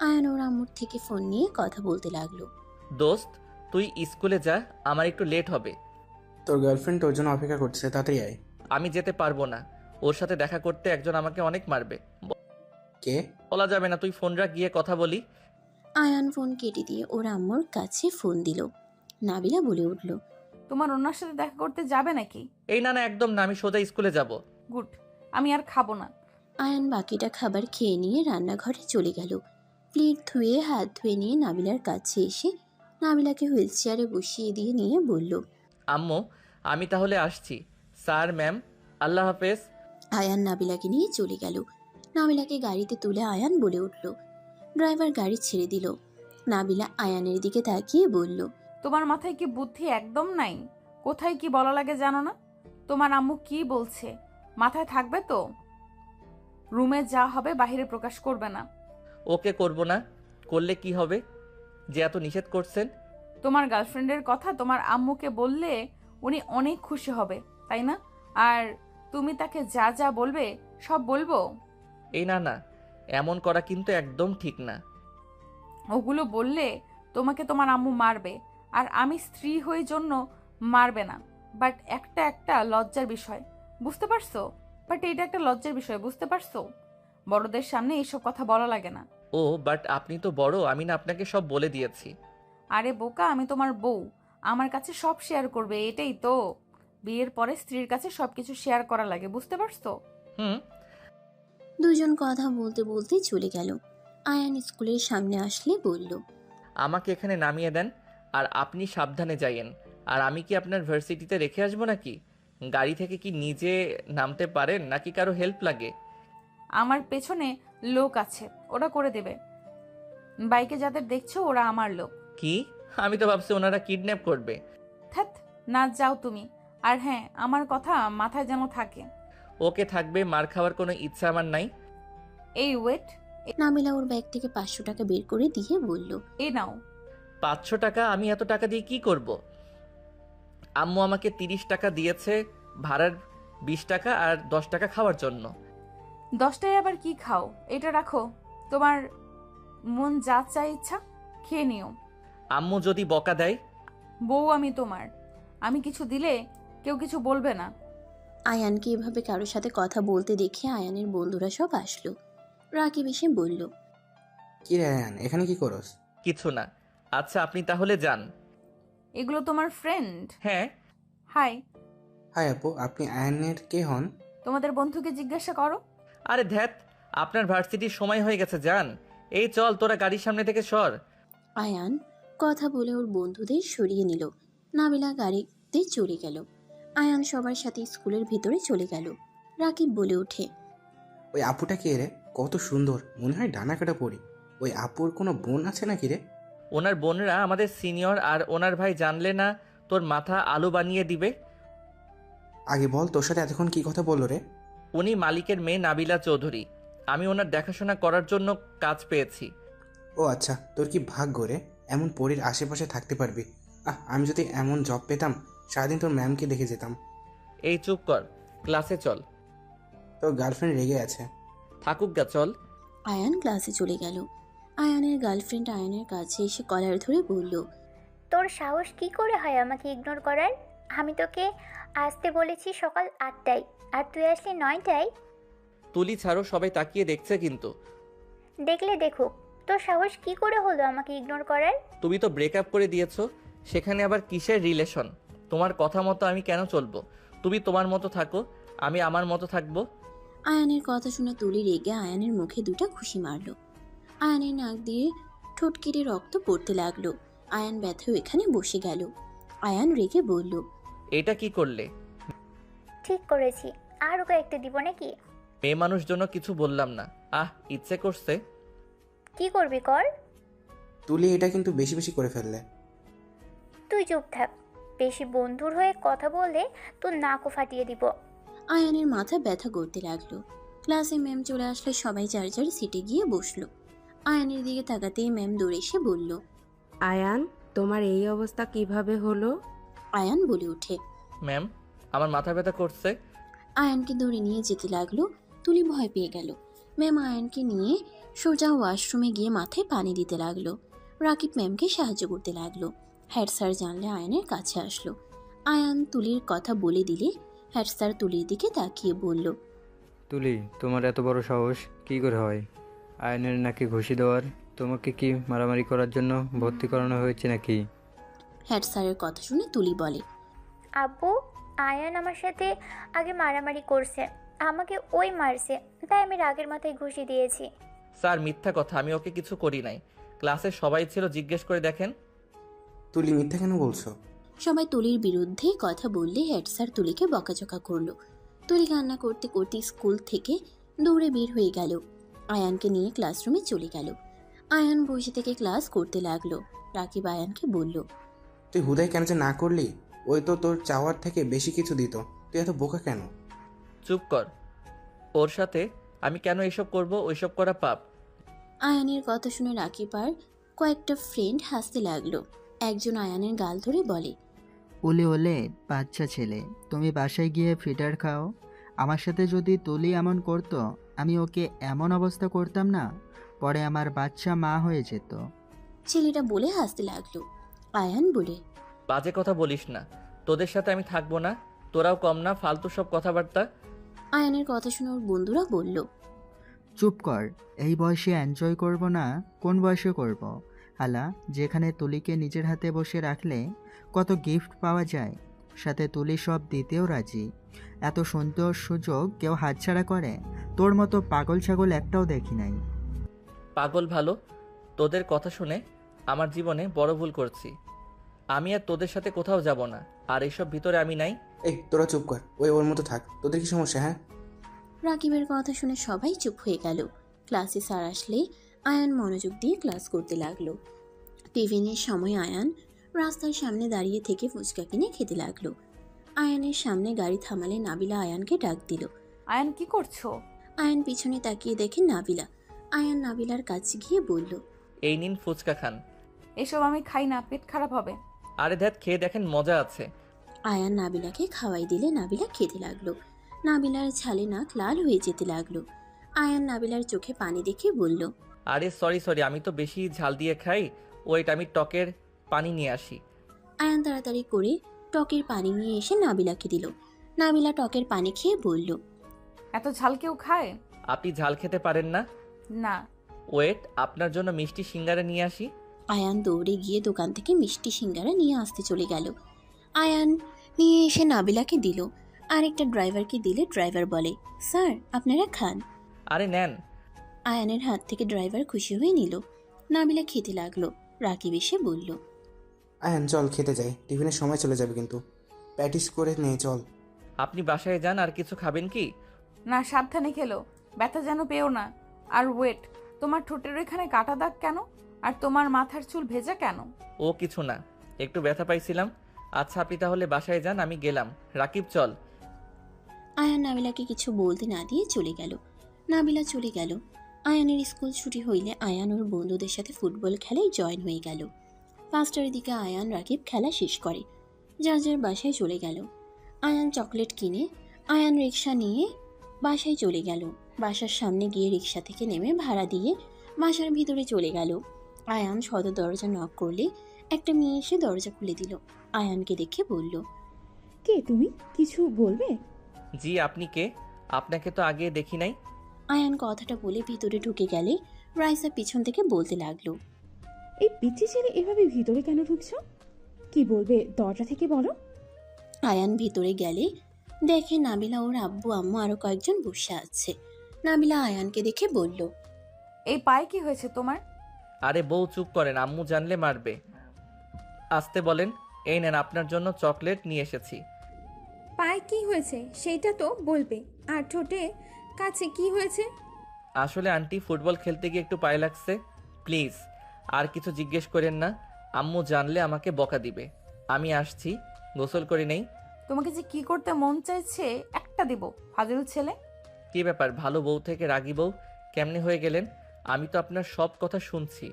S3: আয়ান ওর আম্মুর থেকে ফোন নিয়ে কথা বলতে লাগলো।
S2: দোস্ত, তুই স্কুলে যা, আমার একটু লেট হবে।
S6: তোর গার্লফ্রেন্ড তোর জন্য অপেক্ষা করছে, তাড়াতাড়ি আয়।
S2: আমি যেতে পারবো না, ওর সাথে দেখা করতে একজন আমাকে অনেক মারবে।
S6: কে?
S2: বলা যাবে না, তুই ফোন রাখ, গিয়ে কথা বলি।
S3: আয়ান ফোন কেটে দিয়ে ওর আম্মুর কাছে ফোন দিল। নাবিলা বলে উঠল,
S1: তোমার ওনার সাথে দেখা করতে যাবে নাকি?
S2: এই না না, একদম না, আমি সোজা স্কুলে যাব।
S1: গুড, আমি আর খাবো না।
S3: আয়ান বাকিটা খাবার খেয়ে নিয়ে রান্নাঘরে চলে গেল। প্লেট ধুয়ে হাত ধুয়ে নিয়ে নাবিলার কাছে এসে নাবিলাকে হুইল চেয়ারে বসিয়ে দিয়ে নিয়ে বলল,
S2: আম্মু, আমি তাহলে আসছি। স্যার, ম্যাম, আল্লাহ হাফেজ।
S3: আয়ান নাবিলাকে নিয়ে চলে গেল। নাবিলাকে গাড়িতে তুলে আয়ান বলে উঠল। ড্রাইভার গাড়ি ছেড়ে দিল। নাবিলা আয়ানের দিকে তাকিয়ে বলল,
S1: তোমার মাথায় কি বুদ্ধি একদম নাই? কোথায় কি বলা লাগে জানো না? তোমার আম্মু কি বলছে মাথায় থাকবে তো? রুমে যা হবে বাইরে প্রকাশ করবে না।
S2: ওকে করব না, করলে কি হবে যে এত নিষেধ করছেন?
S1: তোমার গার্লফ্রেন্ডের কথা তোমার আম্মুকে বললে উনি অনেক খুশি হবে, তাই না? আর তুমি তাকে যা যা বলবে সব বলবো?
S2: এই না না, এমন করা কিন্তু একদম ঠিক না।
S1: ওগুলো বললে তোমাকে তোমার আম্মু মারবে, আর আমি স্ত্রী হয়ে জন্য মারবে না। বাট একটা একটা লজ্জার বিষয়, বুঝতে পারছো? বাট এটা একটা লজ্জার বিষয়, বুঝতে পারছো? বড়দের সামনে এইসব কথা বলা লাগে না।
S2: ও বাট আপনি তো বড়, আমি না আপনাকে সব বলে দিয়েছি।
S1: আরে বোকা, আমি তোমার বউ, আমার কাছে সব শেয়ার করবে, এটাই তো। বিয়ের পরে স্ত্রীর কাছে সবকিছু শেয়ার করা লাগে, বুঝতে পারছো?
S2: হুম।
S3: দুজন কথা বলতে বলতে চলে গেল। আয়ান স্কুলের সামনে আসলে বলল,
S2: আমাকে এখানে নামিয়ে দেন, আর আপনি সাবধানে যাইয়েন। আর আমি কি আপনার ভার্সিটিতে রেখে আসবো নাকি? গাড়ি থেকে কি নিজে নামতে পারেন নাকি কারো হেল্প লাগে?
S1: আমার পেছনে লোক আছে, ওরা করে দেবে। বাইকে যাদের দেখছো ওরা আমার লোক।
S2: কি? আমি তো ভাবছি ওনারা কিডন্যাপ করবে।
S1: থ্যাত, না যাও তুমি। আর হ্যাঁ, আমার কথা মাথায় যেন থাকে।
S2: ওকে থাকবে, মার খাওয়ার কোনো ইচ্ছা আমার নাই।
S1: এই ওয়েট,
S3: নাবিলা ওর ব্যাগ থেকে 500 টাকা বের করে দিয়ে বলল,
S1: এ নাও।
S2: 500 টাকা? আমি এত টাকা দিয়ে কি করব? আম্মু আমাকে 30 টাকা দিয়েছে ভাড়ার, 20 টাকা আর 10 টাকা খাওয়ার জন্য।
S1: 10টায় আবার কি খাও? এটা রাখো, তোমার মন যা চাই ইচ্ছা খেয়ে নিও।
S2: আম্মু যদি বকা দেয়?
S1: বউ আমি তোমার, আমি কিছু দিলে কেউ কিছু বলবে না।
S3: আয়ানকে এভাবে কারোর সাথে কথা বলতে দেখে আয়ানের বন্ধুরা সব আসলো। রাকিব এসে বলল,
S6: কি রে আয়ান, এখানে কি করস?
S2: কিছু না। আচ্ছা, আপনি তাহলে যান।
S1: এগুলো তোমার ফ্রেন্ড?
S2: হ্যাঁ।
S1: হাই।
S6: হাই আপু, আপনি আয়ানের কে হন?
S1: তোমাদের বন্ধুকে জিজ্ঞাসা করো।
S2: আরে ধ্যাত, আপনার ভার্সিটির সময় হয়ে গেছে, যান। এই চল, তোরা গাড়ির সামনে থেকে সর।
S3: আয়ান কথা বলে ওর বন্ধুদের সরিয়ে নিল। নাবিলা গাড়িতে চলে গেল। আয়ান সবার সাথে স্কুলের ভিতরে চলে গেল। রাকিব বলে ওঠে,
S6: ওই আপুটা কে রে? কত সুন্দর, মনে হয় ডানা কাটা পড়ি। ওই আপুর কোনো বোন আছে নাকি রে?
S2: ওনার বোনরা আমাদের সিনিয়র, আর ওনার ভাই জানলে না তোর মাথা আলু বানিয়ে দিবে।
S6: আগে বল, তোর সাথে এতক্ষণ কি কথা বললো রে?
S2: উনি মালিকের মেয়ে নাবিলা চৌধুরী। আমি ওনার দেখাশোনা করার জন্য কাজ পেয়েছি।
S6: ও আচ্ছা, তোর কি ভাগ্য রে, এমন পরীর আশেপাশে থাকতে পারবি। আমি যদি এমন জব পেতাম, সারাদিন তোর ম্যামকে দেখে যেতাম।
S2: এই চুপ কর, ক্লাসে চল।
S6: তোর গার্লফ্রেন্ড রেগে আছে।
S2: থাকুক গা, চল।
S3: আয়ান ক্লাসে চলে গেল। আয়ানের গার্লফ্রেন্ড আয়ানের কাছে এসে কলার ধরে বলল,
S7: তোর সাহস কি করে হয় আমাকে ইগনোর করার? আমি তোকে আসতে বলেছি সকাল 8টায়, আর তুই আসলি 9টায়।
S2: তুলি ছাড়ো, সবাই তাকিয়ে দেখছে কিন্তু।
S7: দেখলে দেখুক, তোর সাহস কি করে হলো আমাকে ইগনোর করার?
S2: তুমি তো ব্রেকআপ করে দিয়েছো, সেখানে আবার কিসের রিলেশন? তোমার কথা মতো আমি কেন চলবো? তুমি তোমার মতো থাকো, আমি আমার মতো থাকবো।
S3: আয়ানের কথা শুনে তুলি রেগে আয়ানের মুখে দুটো ঘুষি মারল। আয়ানের নাক দিয়ে ঠোঁট কেটে রক্ত পড়তে লাগলো। আয়ান ব্যথা এখানে বসে গেল। আয়ান রেগে বলল,
S2: এটা কি করলে?
S7: ঠিক করেছি, আর ওকে একটা দিব নাকি?
S2: মেয়ে মানুষ জন্য কিছু বললাম না। ইচ্ছে করছে।
S7: কি করবি কর।
S6: তুলি এটা কিন্তু বেশি বেশি করে ফেললে।
S7: তুই চুপ থাক, বেশি বন্ধুর হয়ে কথা বললে তোর নাকও ফাটিয়ে দিব।
S3: আয়ানের মাথা ব্যথা করতে লাগলো। ক্লাসে ম্যাম চলে আসলে সবাই যার যার সিটে গিয়ে বসলো। আয়ানের দিকে তাকাতেই ম্যাম দৌড়ে এসে বলল,
S8: আয়ান, তোমার এই অবস্থা কিভাবে হলো?
S3: আয়ান বলে ওঠে,
S2: ম্যাম, আমার মাথা ব্যথা করছে।
S3: আয়ানকে ধরে নিয়ে যেতে লাগলো। তুলি ভয় পেয়ে গেল। ম্যাম আয়ানকে নিয়ে সোজা ওয়াশরুমে গিয়ে মাথায় পানি দিতে লাগলো। রাকিব ম্যামকে সাহায্য করতে লাগলো। হেড স্যার জানলে আয়ানের কাছে আসলো। আয়ান তুলির কথা বলে দিলে হেড স্যার তুলির দিকে তাকিয়ে বলল,
S9: তুলি, তোমার এত বড় সাহস কি করে হয়? আয়নের নাকি ঘুষি দেওয়ার? তোমাকে কি মারামারি করার জন্য ভর্তি করানো হয়েছে নাকি?
S3: হেড স্যারের কথা শুনে তুলি বলে,
S7: আব্বু, আয়ান আমার সাথে আগে মারামারি করছে, আমাকে ওই মারছে, তাই আমি রাগের মাথায় ঘুষি দিয়েছি।
S2: স্যার মিথ্যা কথা, আমি ওকে কিছু করি নাই। ক্লাসে সবাই ছিল, জিজ্ঞেস করে দেখেন।
S6: তুলি মিথ্যা কেন বলছো?
S3: সবাই তুলির বিরুদ্ধে কথা বললে হেড স্যার তুলিকে বকাঝকা করলো। তুলি কান্না করতে করতে স্কুল থেকে দৌড়ে বের হয়ে গেল। আয়ানকে নিয়ে ক্লাসরুমে চলে গেল। আয়ান বসে থেকে ক্লাস করতে লাগলো। রাকিব আয়ানকে বলল,
S6: তুই হুদাই কেন যে না করলি? ওই তো তোর চাওয়ার থেকে বেশি কিছু দিত। তুই এত বোকা কেন?
S2: চুপ কর। ওর সাথে আমি কেন এসব করব? ওইসব করা পাপ।
S3: আয়ানের কথা শুনে রাকিব আর কয়েকটা ফ্রেন্ড হাসতে লাগলো। একজন আয়ানের গাল ধরে বলে,
S10: ওলে ওলে বাচ্চা ছেলে, তুমি বাসায় গিয়ে ফ্রিটার খাও। আমার সাথে যদি তুলি এমন করতো, আমি ওকে এমন অবস্থা করতাম না, পরে আমার বাচ্চা মা হয়ে যেত।
S3: ছেলেটা বলে হাসতে লাগলো। আয়ান বলে,
S2: বাজে কথা বলিস না, তোদের সাথে আমি থাকবো না। তোরাও কম না, ফালতু সব কথাবার্তা।
S3: আয়ানের কথা শুনে ওর বন্ধুরা বলল,
S10: চুপ কর, এই বয়সে এনজয় করব না? কোন বয়সে করব? হালা, যেখানে তুলিকে নিজের হাতে বসে রাখলে কত গিফট পাওয়া যায়, সাথে তুলি সব দিতেও রাজি। এত সুন্দর সুযোগ কেউ হাতছাড়া করে? তোর মতো পাগল ছাগল একটাও দেখি নাই।
S2: পাগল ভালো, তোদের কথা শুনে আমার জীবনে বড় ভুল করছি। আমি আর তোদের সাথে কোথাও যাব না, আর এইসব ভিতরে আমি নাই।
S6: এই তোরা চুপ কর, ওই ওর মতো থাক। তোদের কি সমস্যা? হ্যাঁ,
S3: রাকিবের কথা শুনে সবাই চুপ হয়ে গেল। ক্লাসে স্যার আসলে আয়ান মনোযোগ দিয়ে ক্লাস করতে লাগলো। টিফিনের সময় আয়ান রাস্তার সামনে দাঁড়িয়ে থেকে ফুচকা কিনে খেতে লাগলো। আয়ানের সামনে গাড়ি থামালে নাবিলা আয়ানকে ডাক দিল।
S1: আয়ান কি করছো?
S3: আয়ান পিছনে তাকিয়ে দেখে নাবিলা। আয়ান নাবিলার কাছে গিয়ে বলল,
S2: এই নিন ফুচকা খান।
S1: এসব আমি খাই না, পেট খারাপ হবে।
S2: আরে ধ্যাত, খেয়ে দেখেন, মজা আছে।
S3: আয়ান নাবিলাকে খাওয়াই দিলে নাবিলা খেতে লাগলো। নাবিলার ঝালে নাক লাল হয়ে যেতে লাগলো। আয়ান নাবিলার চোখে পানি দেখে বলল,
S2: আরে সরি, আমি তো বেশি ঝাল দিয়ে খাই। ওয়েট, আমি টকের পানি নিয়ে আসি।
S3: আয়ান তাড়াতাড়ি করে টকের পানি নিয়ে এসে নাবিলাকে দিল। নাবিলা টকের পানি খেয়ে বলল,
S1: এত ঝাল কেউ খায়?
S2: আপনি ঝাল খেতে পারেন না?
S1: না।
S2: ওয়েট, আপনার জন্য মিষ্টি সিঙ্গারা নিয়ে আসি।
S3: আয়ান দৌড়ে গিয়ে দোকান থেকে মিষ্টি সিঙ্গারা নিয়ে আসতে চলে গেল। আয়ান নিয়ে এসে নাবিলাকে দিল। আরেকটা ড্রাইভারকে দিলে ড্রাইভার বলে, স্যার আপনারা খান।
S2: আরে নেন।
S3: আয়ানের হাত থেকে ড্রাইভার খুশি হয়ে নিল। নাবিলা খেতে লাগলো। রাকিব এসে বলল,
S6: আয়ান চল খেতে যাই, টিফিনের সময় চলে যাবে কিন্তু। প্র্যাকটিস করে নে চল।
S2: আপনি বাসায় যান, আর কিছু খাবেন কি?
S1: না, সাবধানে খেলো, ব্যথা যেন পেও না। আর ওয়েট, তোমার ঠোঁটের এখানে কাটা দাগ কেন? আর তোমার মাথার চুল ভেজা কেন?
S2: ও কিছু না, একটু ব্যথা পাইছিলাম। আচ্ছা আপনি তাহলে বাসায় যান, আমি গেলাম। রাকিব চল।
S3: আয়ান নাবিলাকে কিছু বলতে না দিয়ে চলে গেল। নাবিলা চলে গেল। আয়ানের স্কুল ছুটি হইলে আয়ান ওর বন্ধুদের সাথে ফুটবল খেলায় জয়েন হয়ে গেল। 5টার দিকে আয়ান রাকিব খেলা শেষ করে যার যার বাসায় চলে গেল। আয়ান চকলেট কিনে আয়ান রিক্সা নিয়ে বাসায় চলে গেল। বাসার সামনে গিয়ে রিক্সা থেকে নেমে ভাড়া দিয়ে বাসার ভিতরে চলে গেল। আয়ান সদর দরজা নক করলে একটা মেয়ে এসে দরজা খুলে দিল। আয়ানকে দেখে বলল,
S11: কে তুমি? কিছু বলবে?
S2: জি, আপনি কে? আপনাকে তো আগে দেখি নাই।
S3: আয়ান কথাটা বলে ভিতরে ঢুকে গেলে রাইসা পিছন থেকে বলতে লাগলো,
S11: এই পিচ্ছি ছেলে এভাবে ভিতরে কেন ঢুকছো? কি বলবে দরজা থেকে বলো।
S3: আয়ান ভিতরে গেলে দেখে নাবিলা ওর আব্বু আম্মু আরো কয়েকজন বসে আছে। নাবিলা আয়ানকে দেখে বলল,
S1: এই পায়ে কি হয়েছে তোমার?
S2: আরে বউ চুপ করেন, আম্মু জানলে মারবে। আসতে বলেন। এই নেন, আপনার জন্য চকলেট নিয়ে এসেছি।
S4: পায়ে কি হয়েছে সেইটা তো বলবে। আর ঠোঁটে কাছে কি হয়েছে?
S2: আসলে আন্টি ফুটবল খেলতে গিয়ে একটু পায়ে লাগছে। প্লিজ আর কিছু জিজ্ঞেস করেন না, আম্মু জানলে আমাকে বকা দিবে। আমি আসছি, গোসল করে নেই।
S1: তোমাকে যে কি করতে মন চাইছে একটা দিব, ফাজিল ছেলে।
S2: কি ব্যাপার, ভালো বউ থেকে রাগী বউ কেমনে হয়ে গেলেন? আমি তো আপনার সব কথা শুনছি।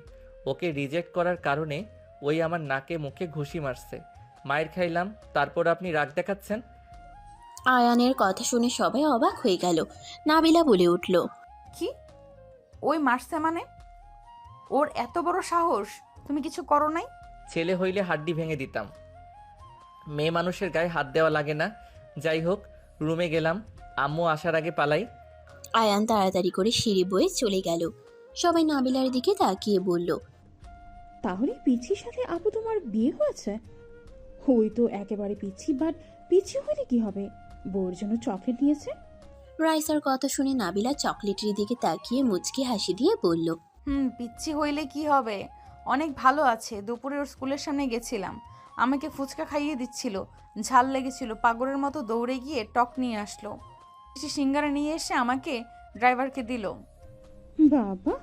S2: ওকে রিজেক্ট করার কারণে ওই আমার নাকে মুখে ঘুষি মারছে, মায়ের খাইলাম, তারপর আপনি রাগ দেখাচ্ছেন।
S3: আয়ানের কথা শুনে সবাই অবাক হয়ে গেল। নাবিলা বলে উঠল,
S1: কি? ওই মারছে মানে? ওর এত বড় সাহস? তুমি কিছু করো নাই?
S2: ছেলে হইলে হাড্ডি ভেঙে দিতাম, মেয়ে মানুষের গায়ে হাত দেওয়া লাগে না। যাই হোক, রুমে গেলাম, আম্মু আসার আগে পালাই।
S3: আয়ান তাড়াতাড়ি করে সিঁড়ি বয়ে চলে গেল। সবাই নাবিলার দিকে তাকিয়ে বলল,
S11: তাহলে পিচ্ছির সাথে আপু তোমার বিয়ে হয়েছে? ওই তো একেবারে পিচ্ছি, বাট পিচ্ছি হলে কি হবে? বউর জন্য চকলেট নিয়েছে।
S3: রাইসার কথা শুনে নাবিলা চকলেটের দিকে তাকিয়ে মুচকি হাসি দিয়ে বলল,
S1: পিচ্ছি হইলে কি হবে, অনেক ভালো আছে। দুপুরে ওর স্কুলের সামনে গেছিলাম, আমাকে ফুচকা খাইয়ে দিচ্ছিল, ঝাল লেগেছিল, পাগলের মতো দৌড়ে গিয়ে টক নিয়ে আসলো, কিছু সিঙ্গারা নিয়ে এসে আমাকে ড্রাইভারকে দিল।
S11: বাবা।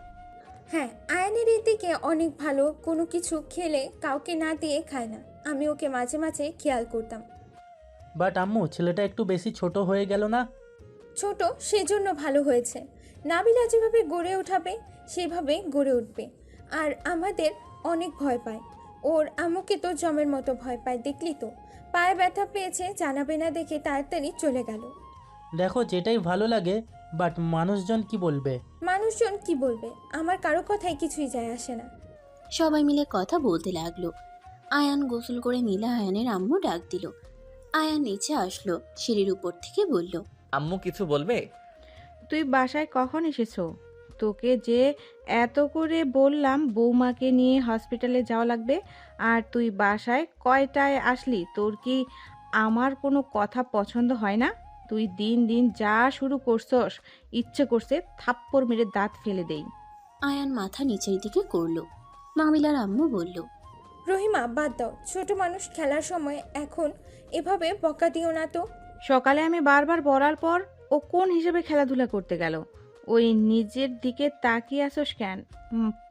S4: হ্যাঁ, আয়নের এই দিকে অনেক ভালো। কোনো কিছু খেলে কাউকে না দিয়ে খায় না। আমি ওকে মাঝে মাঝে খেয়াল করতাম।
S12: বাট আম্মু, ছেলেটা একটু বেশি ছোট হয়ে গেল না?
S4: ছোট সেজন্য ভালো হয়েছে। নাবিলা যেভাবে গড়ে ওঠাবে সেভাবে গড়ে উঠবে। আর আমাদের অনেক ভয় পায়। ওর আম্মুকে তো জমের মতো ভয় পায়, দেখলি তো। পায়ে ব্যথা পেয়েছে, জানাবে না দেখে তাড়াতাড়ি চলে গেল।
S12: দেখো, যেটাই ভালো লাগে, বাট মানুষজন কি বলবে?
S4: মানুষজন কি বলবে? আমার কারো কথায় কিছুই যায় আসে না।
S3: সবাই মিলে কথা বলতে লাগলো। আয়ান গোসল করে নিলে আয়ানের আম্মু ডাক দিল। আয়ান নিচে আসলো, সিঁড়ির উপর থেকে বলল,
S2: আম্মু কিছু বলবে?
S5: তুই বাসায় কখন এসেছো? তোকে যে এত করে বললাম বৌমাকে নিয়ে হসপিটালে যাওয়া লাগবে, আর তুই বাসায় কয়টায় আসলি? তোর কি আমার কোনো কথা পছন্দ হয় না? তুই দিন দিন যা শুরু করছস, ইচ্ছে করছে থাপ্পড় মেরে দাঁত ফেলে দেই।
S3: আয়ান মাথা নিচের দিকে করলো। নাবিলার আম্মু বলল,
S4: রহিমা, বাদ দাও। ছোট মানুষ খেলার সময় এখন এভাবে বকা দিও না তো।
S5: সকালে আমি বারবার বলার পর ও কোন হিসেবে খেলাধুলা করতে গেল? ওই নিজের দিকে তাকিয়ে আসোস কেন?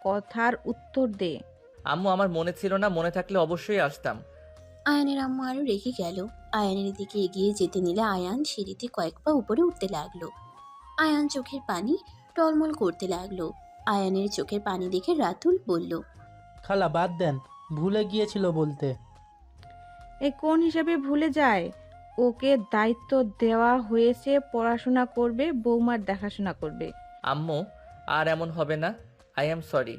S5: কথার উত্তর দে।
S2: আম্মু, আমার মনে ছিল না, মনে থাকলে অবশ্যই আসতাম।
S3: আয়ানের আম্মু আরো রেগে গেল। আয়ানের দিকে এগিয়ে যেতে নিলে আয়ান সিঁড়িতে কয়েক পা উপরে উঠতে লাগলো। আয়ান চোখের পানি টলমল করতে লাগলো। আয়ানের চোখের পানি দেখে রাতুল বলল,
S12: খালা বাদ দেন, ভুলে গিয়েছিল বলতে।
S5: এই কোন হিসাবে ভুলে যায়? ওকে দায়িত্ব দেওয়া হয়েছে, পড়াশোনা করবে, বৌমার দেখাশোনা করবে।
S2: আম্মু, আর এমন হবে না, আই এম সরি।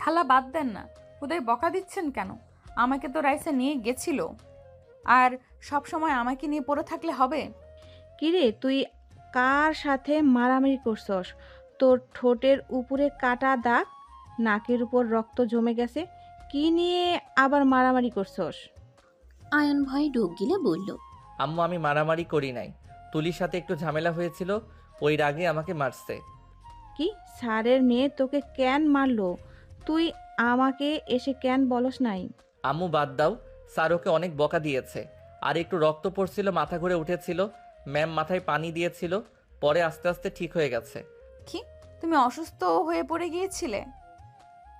S1: খালা বাদ দেন না, খুদাই বকা দিচ্ছেন কেন? আমাকে তো রাইসা নিয়ে গেছিল, আর সব সময় আমাকে নিয়ে পড়ে থাকলে হবে?
S5: কিরে, তুই কার সাথে মারামারি করছস? তোর ঠোঁটের উপরে কাটা দাগ, নাকের উপর রক্ত জমে গেছে, কি নিয়ে আবার মারামারি করছস?
S3: আয়ান ভয় ঢোক গিলে বলল,
S2: আম্মু, আমি মারামারি করি নাই, তুলির সাথে একটু ঝামেলা হয়েছিল, ওই রাগে আমাকে মারছে।
S5: কি স্যারের মেয়ে তোকে কেন মারলো? তুই আমাকে এসে কেন বলস নাই?
S2: আম্মু বাদ দাও, স্যার ওকে অনেক বকা দিয়েছে। আর একটু রক্ত পড়ছিল, মাথা ঘুরে উঠেছিল, ম্যাম মাথায় পানি দিয়েছিল, পরে আস্তে আস্তে ঠিক হয়ে গেছে।
S1: কি, তুমি অসুস্থ হয়ে পড়ে গিয়েছিলে?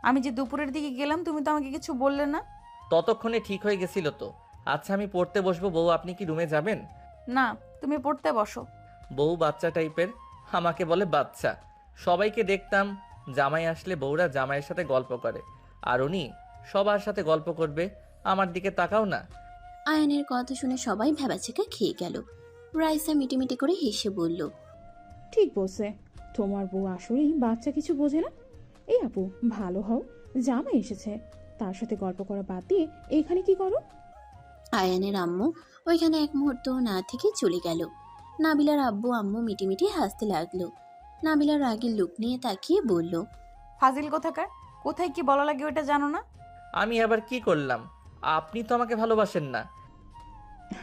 S1: আমি যে দুপুরের দিকে গেলাম তুমি তো আমাকে কিছু বললে না।
S2: ততক্ষণে ঠিক হয়ে গেছিল তো। আচ্ছা আমি পড়তে বসবো, বউ আপনি কি রুমে যাবেন?
S1: না, তুমি পড়তে বসো।
S2: বউ বাচ্চা টাইপের, আমাকে বলে বাচ্চা। সবাইকে দেখতাম জামাই আসলে বউরা জামাইয়ের সাথে গল্প করে, আর উনি সবার সাথে গল্প করবে। আমার দিকে তাকাও না।
S3: আয়ানের কথা শুনে সবাই ভ্যাবাচেকা খেয়ে গেল। রাইসা মিটিমিটি করে হেসে বলল,
S11: ঠিক বলছে, তোমার বউ আসলেই বাচ্চা কিছু বোঝে না। এই আপু, ভালো হও, জামাই এসেছে, তার সাথে গল্প করা বাদ দিয়ে এখানে কি করো?
S3: আয়ানের আম্মু ওইখানে এক মুহূর্ত না থেকে চলে গেল। নাবিলার আব্বু আম্মু মিটিমিটি হাসতে লাগলো। নাবিলার রাগের লুক নিয়ে তাকিয়ে বলল,
S1: ফাজিল কোথাকার, কোথায় কি বলা লাগে ওটা জানো না?
S2: আমি আবার কি করলাম? আপনি তো আমাকে ভালোবাসেন না।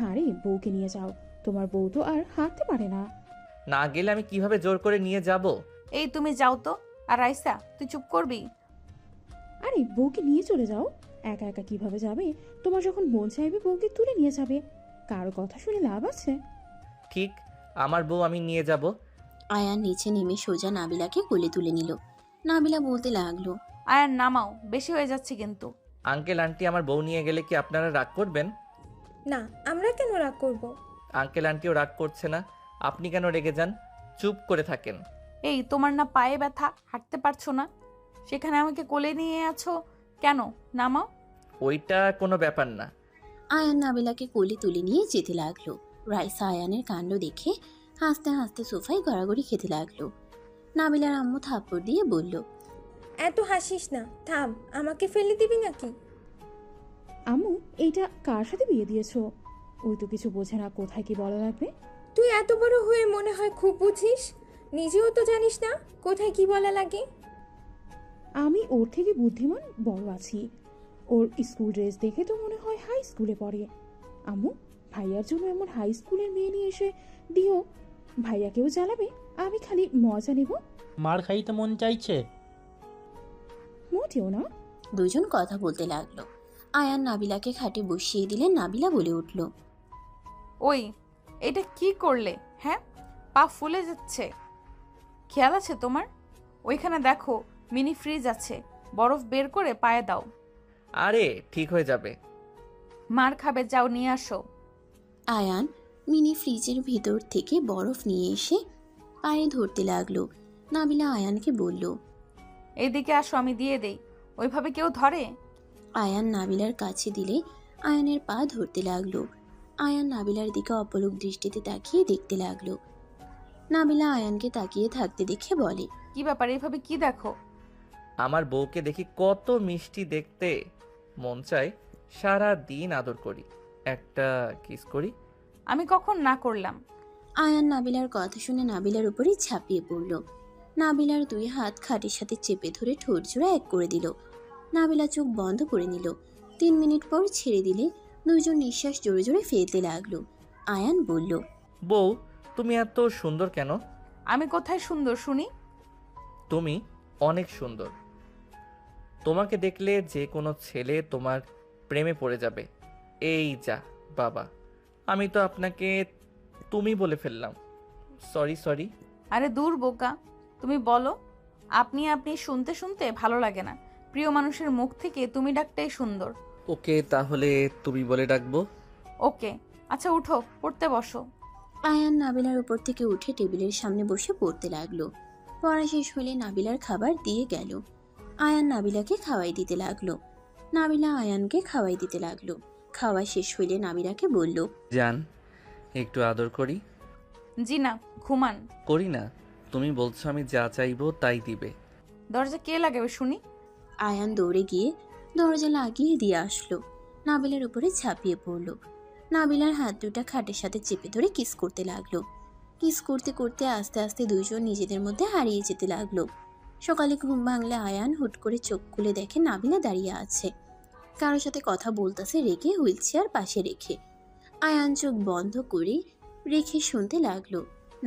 S11: আরে বউকে নিয়ে যাও, তোমার বউ তো আর হাঁটতে পারে না।
S2: না গেলে আমি কিভাবে জোর করে নিয়ে যাব?
S1: এই তুমি যাও তো। আর রাইসা, তুই চুপ করবি?
S11: আরে বউকে নিয়ে চলে যাও, একা একা কিভাবে যাবে? তোমার যখন মন চাইবে বউকে তুলে নিয়ে যাবে, কারো কথা শুনে লাভ আছে?
S2: ঠিক, আমার বউ আমি নিয়ে যাব।
S3: আয়ান নিচে নেমে সোজা নাবিলাকে কোলে তুলে নিল। নাবিলা বলতে লাগলো,
S1: আয়ান নামাও, বেশি হয়ে যাচ্ছে কিন্তু।
S2: আঙ্কেল আন্টি আমার বউ নিয়ে গেলে কি আপনারা রাগ করবেন?
S4: না, আমরা কেন রাগ করব?
S2: আঙ্কেল আন্টিও রাগ করছে না, আপনি কেন রেগে যান? চুপ করে থাকেন।
S1: এই তোমার না পায়ে ব্যথা, হাঁটতে পারছো না, সেখানে আমাকে কোলে নিয়ে আছো কেন? নামাও।
S2: ওইটা কোনো ব্যাপার না।
S3: আয়ান নাবিলাকে কোলে তুলে নিয়ে যেতে লাগলো। রাইসা আয়ানের কাণ্ড দেখে হাসতে হাসতে সোফায় গড়াগড়ি খেতে লাগলো। নাবিলার আম্মু থাপ্পড় দিয়ে বলল,
S4: এত হাসিস না, থাম, আমাকে ফেলে দিবি নাকি?
S11: আম্মু, এইটা কার সাথে বিয়ে দিয়েছো? ওই তো কিছু বোঝে না কোথায় কি বলা লাগবে।
S4: তুই এত বড় হয়ে মনে হয় খুব বুঝিস, নিজেও তো জানিস না কোথায় কি বলা লাগে।
S11: আমি ওর থেকে বুদ্ধিমান বড় আছি। ওর স্কুল ড্রেস দেখে তো মনে হয় হাই স্কুলে পড়ে। আম্মু, ভাইয়ার জন্য এমন হাই স্কুলের মেয়ে নিয়ে এসে দিও, ভাইয়াকেও জ্বালাবে, আমি খালি মজা নেব।
S12: মার খাইতে মন চাইছে?
S11: মোটেও না।
S3: দুজন কথা বলতে লাগলো। আয়ান নাবিলাকে খাটে বসিয়ে দিলে নাবিলা বলে উঠল,
S1: ওই, এটা কি করলে? হ্যাঁ, পা ফুলে যাচ্ছে, খেয়াল আছে তোমার? ওইখানে দেখো মিনি ফ্রিজ আছে, বরফ বের করে পায়ে দাও।
S2: আরে ঠিক হয়ে যাবে।
S1: মার খাবে, যাও নিয়ে আসো।
S3: আয়ান মিনি ফ্রিজের ভিতর থেকে বরফ নিয়ে এসে পায়ে ধরতে লাগলো। নাবিলা আয়ানকে বলল,
S1: এদিকে আসো, আমি দিয়ে দেই। ওইভাবে কেউ ধরে?
S3: আয়ান নাবিলার কাছে দিলে আয়ানের পা ধরতে লাগলো। আয়ান নাবিলার দিকে অপলক দৃষ্টিতে তাকিয়ে দেখতে লাগলো। নাবিলা আয়ানকে তাকিয়ে থাকতে দেখে বলে,
S1: কি ব্যাপার, এইভাবে কি দেখো?
S2: আমার বউকে দেখি কত মিষ্টি দেখতে, মন চায় সারা দিন আদর করি, একটা কিস করি।
S1: আমি কখন না করলাম?
S3: আয়ান নাবিলার কথা শুনে নাবিলার উপরেই ঝাঁপিয়ে পড়ল। নাবিলার দুই হাত খাটের সাথে চেপে ধরে ঠোঁট জোড়া এক করে দিল। নাবিলা চোখ বন্ধ করে নিল। 3 মিনিট পর ছেড়ে দিলে দুইজন নিঃশ্বাস জোরে জোরে ফেলতে লাগলো। আয়ান বলল,
S2: বউ তুমি এত সুন্দর কেন?
S1: আমি কোথায় সুন্দর শুনি?
S2: তুমি অনেক সুন্দর। তোমাকে দেখলে যে কোনো ছেলে তোমার প্রেমে পড়ে যাবে। এই যা বাবা, আমি তো আপনাকে তুমি বলে ফেললাম, সরি সরি।
S1: আরে দূর বোকা, তুমি বলো। আপনি আপনি শুনতে শুনতে ভালো লাগে না, প্রিয় মানুষের মুখ থেকে তুমি ডাকটাই সুন্দর।
S2: ওকে, তাহলে তুমি বলে ডাকবো।
S1: ওকে, আচ্ছা উঠো, পড়তে বসো।
S3: আয়ান নাবিলার উপর থেকে উঠে টেবিলের সামনে বসে পড়তে লাগলো। পড়া শেষ হলে নাবিলার খাবার দিয়ে গেল। আয়ান নাবিলাকে খাওয়াই দিতে লাগলো। নাবিলা আয়ানকে খাওয়াই দিতে লাগলো। খাওয়া শেষ হইলে নাবিলাকে বলল,
S2: জান একটু আদর করি।
S1: জি না, ঘুমান।
S2: করি না, তুমি বলছো আমি যা চাইবো তাই দিবে।
S1: দরজা কে লাগাবে শুনি?
S3: আয়ান দৌড়ে গিয়ে দরজা লাগিয়ে দিয়ে আসলো। নাবিলার উপরে ঝাঁপিয়ে পড়ল। নাবিলার হাত দুটা খাটের সাথে চেপে ধরে কিস করতে লাগলো। কিস করতে করতে আস্তে আস্তে দুইজন নিজেদের মধ্যে হারিয়ে যেতে লাগলো। সকালে ঘুম ভাঙলে আয়ান হুট করে চোখ খুলে দেখে নাবিলা দাঁড়িয়ে আছে, কারোর সাথে কথা বলতেছে রেখে হুইল চেয়ার পাশে রেখে। আয়ান চোখ বন্ধ করে রেখে শুনতে লাগলো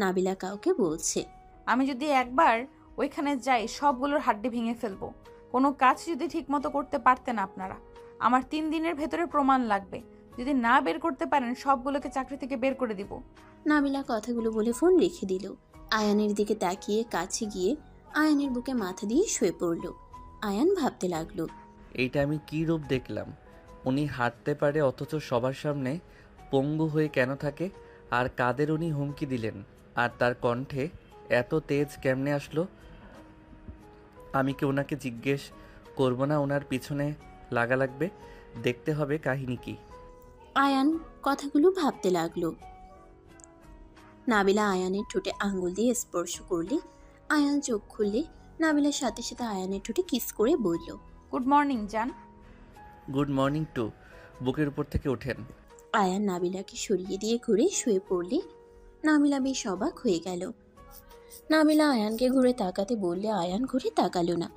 S3: নাবিলা কাউকে বলছে।
S1: আমি যদি একবার ওইখানে যাই সবগুলোর হাড্ডি ভেঙে ফেলবো। কোনো কাজ যদি ঠিকমতো করতে পারতেন আপনারা। আমার 3 দিনের ভেতরে প্রমাণ লাগবে। যদি না বের করতে পারেন সবগুলোকে চাকরি থেকে বের করে দিব।
S3: নাবিলা কথাগুলো বলে ফোন রেখে দিল। আয়ানের দিকে তাকিয়ে কাছে গিয়ে আয়ানের বুকে মাথা দিয়ে শুয়ে পড়ল। আয়ান ভাবতে লাগলো,
S2: এইটা আমি কি রূপ দেখলাম? উনি হাঁটতে পারে অথচ সবার সামনে পঙ্গু হয়ে কেন থাকে? আর কাদের উনি হুমকি দিলেন? আর তার কণ্ঠে এত তেজ কেমনে আসলো? আমি কি ওনাকে জিজ্ঞেস করব না ওনার পিছনে লাগা লাগবে? দেখতে হবে কাহিনী কি।
S3: আয়ান কথাগুলো ভাবতে লাগলো। নাবিলা আয়ানের ঠোঁটে আঙ্গুল দিয়ে স্পর্শ করলে আয়ান চোখ খুললে নাবিলার সাথে সাথে আয়ানের ঠোঁটে কিস করে বলল,
S1: গুড মর্নিং জান।
S2: Good morning to. বুকের উপর থেকে ওঠেন।
S3: আয়ান নাবিলাকে সরিয়ে দিয়ে ঘুরে শুয়ে পড়লে নাবিলা বেশ অবাক হয়ে গেল। নাবিলা আয়ানকে ঘুরে তাকাতে বললে আয়ান ঘুরে তাকালো না।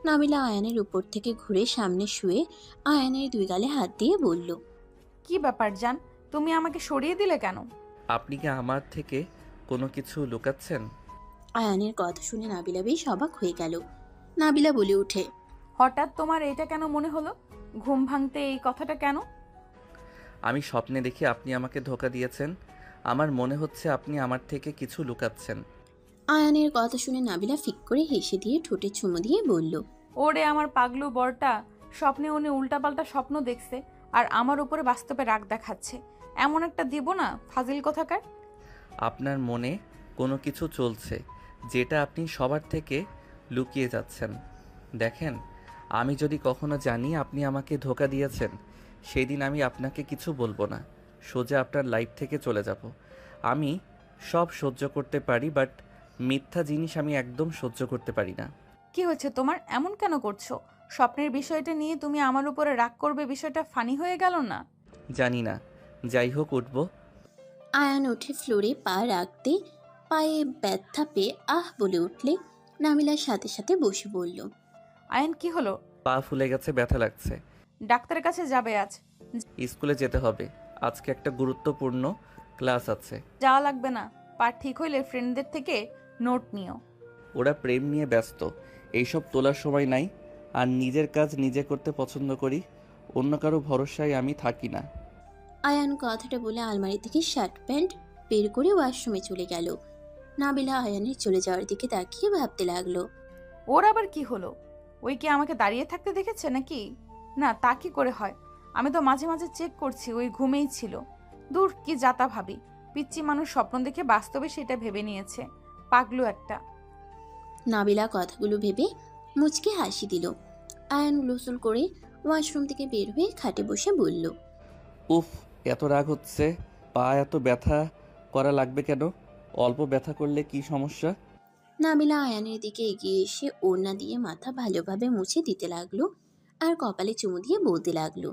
S3: নাবিলা আয়ানের উপর থেকে ঘুরে সামনে শুয়ে আয়ানের 2 গালে হাত দিয়ে বলল,
S1: কি ব্যাপার জান, তুমি আমাকে সরিয়ে দিলে কেন?
S2: আপনি কি আমার থেকে কোনো কিছু লুকাচ্ছেন?
S3: আয়ানের কথা শুনে নাবিলা বেশ অবাক হয়ে গেল। নাবিলা বলে ওঠে,
S1: হঠাৎ তোমার এটা কেন মনে হলো? ঘুম ভাঙতে এই কথাটা কেন?
S2: আমি স্বপ্নে দেখি আপনি আমাকে ধোঁকা দিয়েছেন। আমার মনে হচ্ছে আপনি আমার থেকে কিছু লুকাচ্ছেন।
S3: আয়ানের কথা শুনে নাবিলা ফিক করে হেসে দিয়ে ঠোঁটে চুমু দিয়ে বলল,
S1: ওরে আমার পাগলু বরটা, স্বপ্নে উনি উল্টাপাল্টা স্বপ্ন দেখছে আর আমার উপরে বাস্তবে রাগ দেখাচ্ছে। এমন একটা দিব না ফাজিল কোথাকার।
S2: আপনার মনে কোনো কিছু চলছে যেটা আপনি সবার থেকে লুকিয়ে যাচ্ছেন। দেখেন, আমি যদি কখনো জানি আপনি আমাকে ধোঁকা দিয়েছেন, সেই দিন আমি আপনাকে কিছু বলবো না, সোজা আপনার লাইফ থেকে চলে যাব। আমি সব সহ্য করতে পারি, বাট মিথ্যা জিনিস আমি একদম সহ্য করতে পারি না।
S1: কি হয়েছে তোমার? এমন কেন করছো? স্বপ্নের বিষয়টা নিয়ে তুমি আমার উপরে রাগ করবে, বিষয়টা ফানি হয়ে গেল না?
S2: জানি না, যাই হোক উঠবো।
S3: আয়ান উঠে ফ্লোরে পা রাখতে পায়ে ব্যথা পেয়ে আহ বলে উঠলে নাবিলার সাথে সাথে বসে বলল,
S1: আয়ন কি হলো?
S2: পা ফুলে গেছে, ব্যথা লাগছে।
S1: ডাক্তারের কাছে যাবে আজ?
S2: স্কুলে যেতে হবে, আজকে একটা গুরুত্বপূর্ণ ক্লাস আছে।
S1: যাওয়া লাগবে না, পা ঠিক হইলে ফ্রেন্ডদের থেকে নোট নিও।
S2: ওরা প্রেম নিয়ে ব্যস্ত, এইসব তোলার সময় নাই। আর নিজের কাজ নিজে করতে পছন্দ করি, অন্য কারো ভরসায় আমি থাকি না।
S3: আয়ান কথাটা বলে আলমারি থেকে শার্ট প্যান্ট বের করে ওয়াশরুমে চলে গেল। নাবিলা আয়ানের চলে যাওয়ার দিকে তাকিয়ে ভাবতে লাগলো,
S1: ওর আবার কি হলো? ওই কি আমাকে দাঁড়িয়ে থাকতে দেখেছে নাকি? না, তা কি করে হয়? আমি তো মাঝে মাঝে চেক করছি, ওই ঘুমেই ছিল। দূর, কি যাতা ভাবি। পিচ্চি মানুষ স্বপ্ন দেখে বাস্তবে সেটা ভেবে নিয়েছে। পাগলু একটা।
S3: নাবিলা কথাগুলো ভেবে মুচকে হাসি দিল। আয়ান গোসল করে ওয়াশরুম থেকে বের হয়ে খাটে বসে বলল,
S2: উফ, এত রাগ হচ্ছে। পা এত ব্যথা করা লাগবে কেন? অল্প ব্যথা করলে কি সমস্যা?
S3: নাবিলা আয়ানের দিকে এগিয়ে এসে ওড়না দিয়ে মাথা ভালোভাবে মুছে দিতে লাগলো আর কপালে চুমু দিয়ে বলতে লাগলো,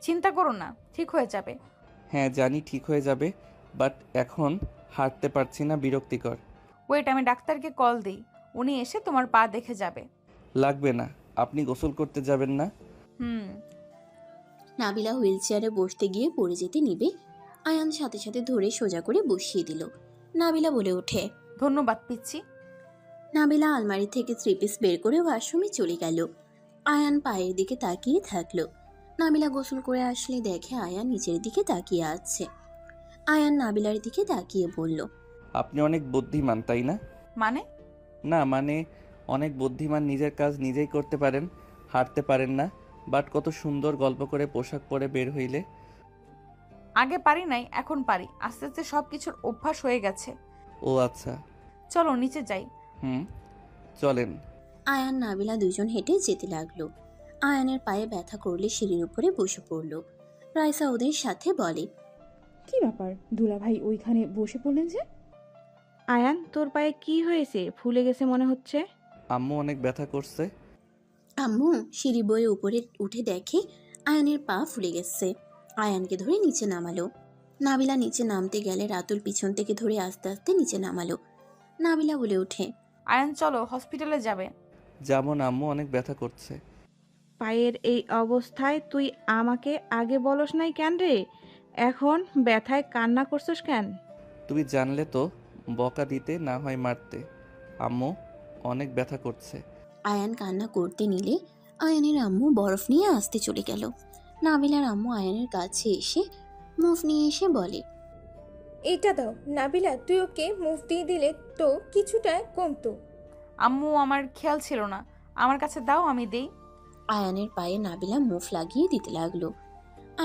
S1: চিন্তা করো না, ঠিক হয়ে যাবে।
S2: হ্যাঁ জানি ঠিক হয়ে যাবে, বাট এখন হাঁটতে পারছি না, বিরক্তিকর।
S1: ওয়েট, আমি ডাক্তারকে কল দিই, উনি এসে তোমার পা দেখে যাবে।
S2: লাগবে না, আপনি গোসল করতে যাবেন না?
S1: হুম।
S3: নাবিলা হুইল চেয়ারে বসতে গিয়ে পড়ে যেতে নিবে, আয়ান সাথে সাথে ধরে সোজা করে বসিয়ে দিল। নাবিলা বলে ওঠে,
S1: ধন্যবাদ পিচ্ছি।
S3: নাবিলা আলমারি থেকে 3 পিস বের করে ওয়াশরুমে চলে গেল। আয়ান পায়ের দিকে তাকিয়ে থাকলো। নাবিলা গোসল করে আসলে দেখে আয়ান নিচের দিকে তাকিয়ে আছে। আয়ান নাবিলার দিকে তাকিয়ে বলল,
S2: আপনি অনেক বুদ্ধিমান, তাই না?
S1: মানে?
S2: না মানে অনেক বুদ্ধিমান, নিজের কাজ নিজেই করতে পারেন, হাঁটতে পারেন না, বাট কত সুন্দর গল্প করে পোশাক পরে বের হইলে।
S1: আগে পারি নাই, এখন পারি। আস্তে আস্তে সব কিছুর অভ্যাস হয়ে গেছে।
S2: ও আচ্ছা।
S1: চলো নিচে যাই।
S2: চলেন।
S3: আয়ান নাবিলা দুজন হেঁটে যেতে লাগলো। আয়ানের পায়ে ব্যথা করলে সিঁড়ির উপরে বসে পড়লো। রাইসা ওদের সাথে বলে,
S11: কি ব্যাপার দুলা ভাই ওইখানে বসে পড়লেন যে?
S5: আয়ান, তোর পায়ে কি হয়েছে? ফুলে গেছে মনে হচ্ছে।
S2: আম্মু অনেক ব্যথা করছে।
S3: আম্মু সিঁড়ি বয়ে উপরে উঠে দেখে আয়ানের পা ফুলে গেছে। আয়ানকে ধরে নিচে নামালো। নাবিলা নিচে নামতে গেলে রাতুল পিছন থেকে ধরে আস্তে আস্তে নিচে নামালো। নাবিলা বলে ওঠে,
S1: আয়ান চলো, হসপিটালে যাবে।
S2: যেমন আম্মু অনেক ব্যথা করছে।
S5: পায়ের এই অবস্থায় তুই আমাকে আগে বলস নাই কেন রে? এখন ব্যথায় কান্না করছিস কেন?
S2: তুমি জানলে তো বকা দিতে, না হয় মারতে। আম্মু অনেক ব্যথা করছে।
S3: আয়ান কান্না করতে নিলে আয়ানের আম্মু বরফ নিয়ে আসতে চলে গেল। নাবিলার আম্মু আয়ানের কাছে এসে মুভ নিয়ে এসে বলে,
S4: এইটা দাও নাবিলা, তুই ওকে মুভ দিয়ে দিলে তো কিছুটা কমতো।
S1: আম্মু আমার খেয়াল ছিল না, আমার কাছে দাও আমি দেই।
S3: আয়ানের পায়ে নাবিলা মুভ লাগিয়ে দিতে লাগলো।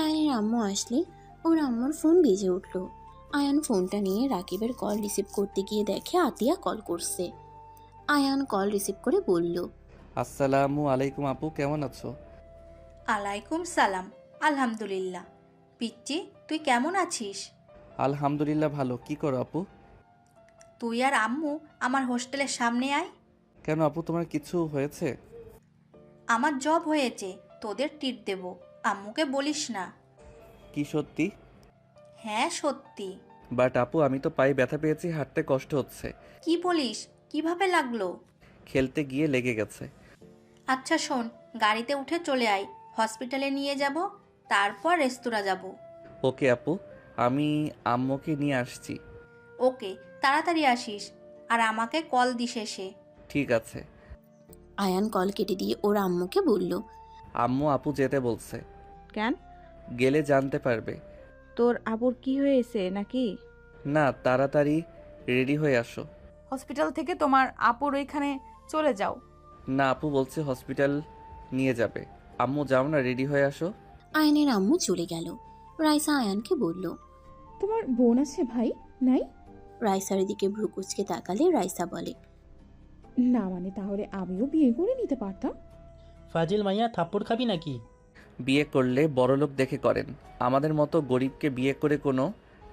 S3: আয়ানের আম্মু আসলে ওর আম্মুর ফোন বেজে উঠল। আয়ান ফোনটা নিয়ে রাকিবের কল রিসিভ করতে গিয়ে দেখে আতিয়া কল করছে। আয়ান কল রিসিভ করে বলল,
S2: আসসালামু আলাইকুম আপু, কেমন আছো?
S13: আলাইকুম সালাম, আলহামদুলিল্লাহ। পিচ্চি, তুই কেমন আছিস?
S2: আলহামদুলিল্লাহ ভালো। কি করো আপু?
S13: তুই আর আম্মু আমার হোস্টেলের সামনে আয়।
S2: কেন আপু, তোমার কিছু হয়েছে?
S13: আমার জব হয়েছে, তোদের ট্রিট দেব, আম্মুকে বলিস না।
S2: কি সত্যি?
S13: হ্যাঁ সত্যি।
S2: বাট আপু, আমি তো পায়ে ব্যথা পেয়েছি, হাঁটতে কষ্ট হচ্ছে।
S13: কি বলিস? কিভাবে লাগলো?
S2: খেলতে গিয়ে লেগে গেছে।
S13: আচ্ছা শোন, গাড়িতে উঠে চলে আয়, হসপিটালে নিয়ে যাব, তারপর রেস্তোরাঁ যাব।
S2: ওকে আপু, আমি আম্মুকে নিয়ে আসছি।
S13: ওকে, তাড়াতাড়ি আসিস, আর আমাকে কল দিস এসে।
S2: ঠিক আছে।
S3: আয়ান কল কেটে দিয়ে ওর আম্মুকে বলল,
S2: আম্মু আপু যেতে বলছে।
S5: কেন?
S2: গেলে জানতে পারবে।
S5: তোর আবুর কি হয়েছে নাকি?
S2: না, তাড়াতাড়ি রেডি হয়ে আসো।
S1: হসপিটাল থেকে তোমার আপুর ওইখানে চলে যাও।
S2: না, আপু বলছে হসপিটাল নিয়ে যাবে। আম্মু যাও না, রেডি হয়ে আসো।
S3: আয়ানের আম্মু চলে গেল। রাইসা আয়ানকে বলল,
S11: তোমার বোন আছে ভাই নাই?
S3: রাইসার দিকে ভ্রু কুচকে তাকালে রাইসা বলে,
S11: না মানে তাহলে আমিও বিয়ে করে নিতে পারতাম।
S12: ফাজিল মাইয়া, থাপ্পড় খাবি নাকি?
S2: বিয়ে করলে বড়লোক দেখে করেন, আমাদের মতো গরিবকে বিয়ে করে কোনো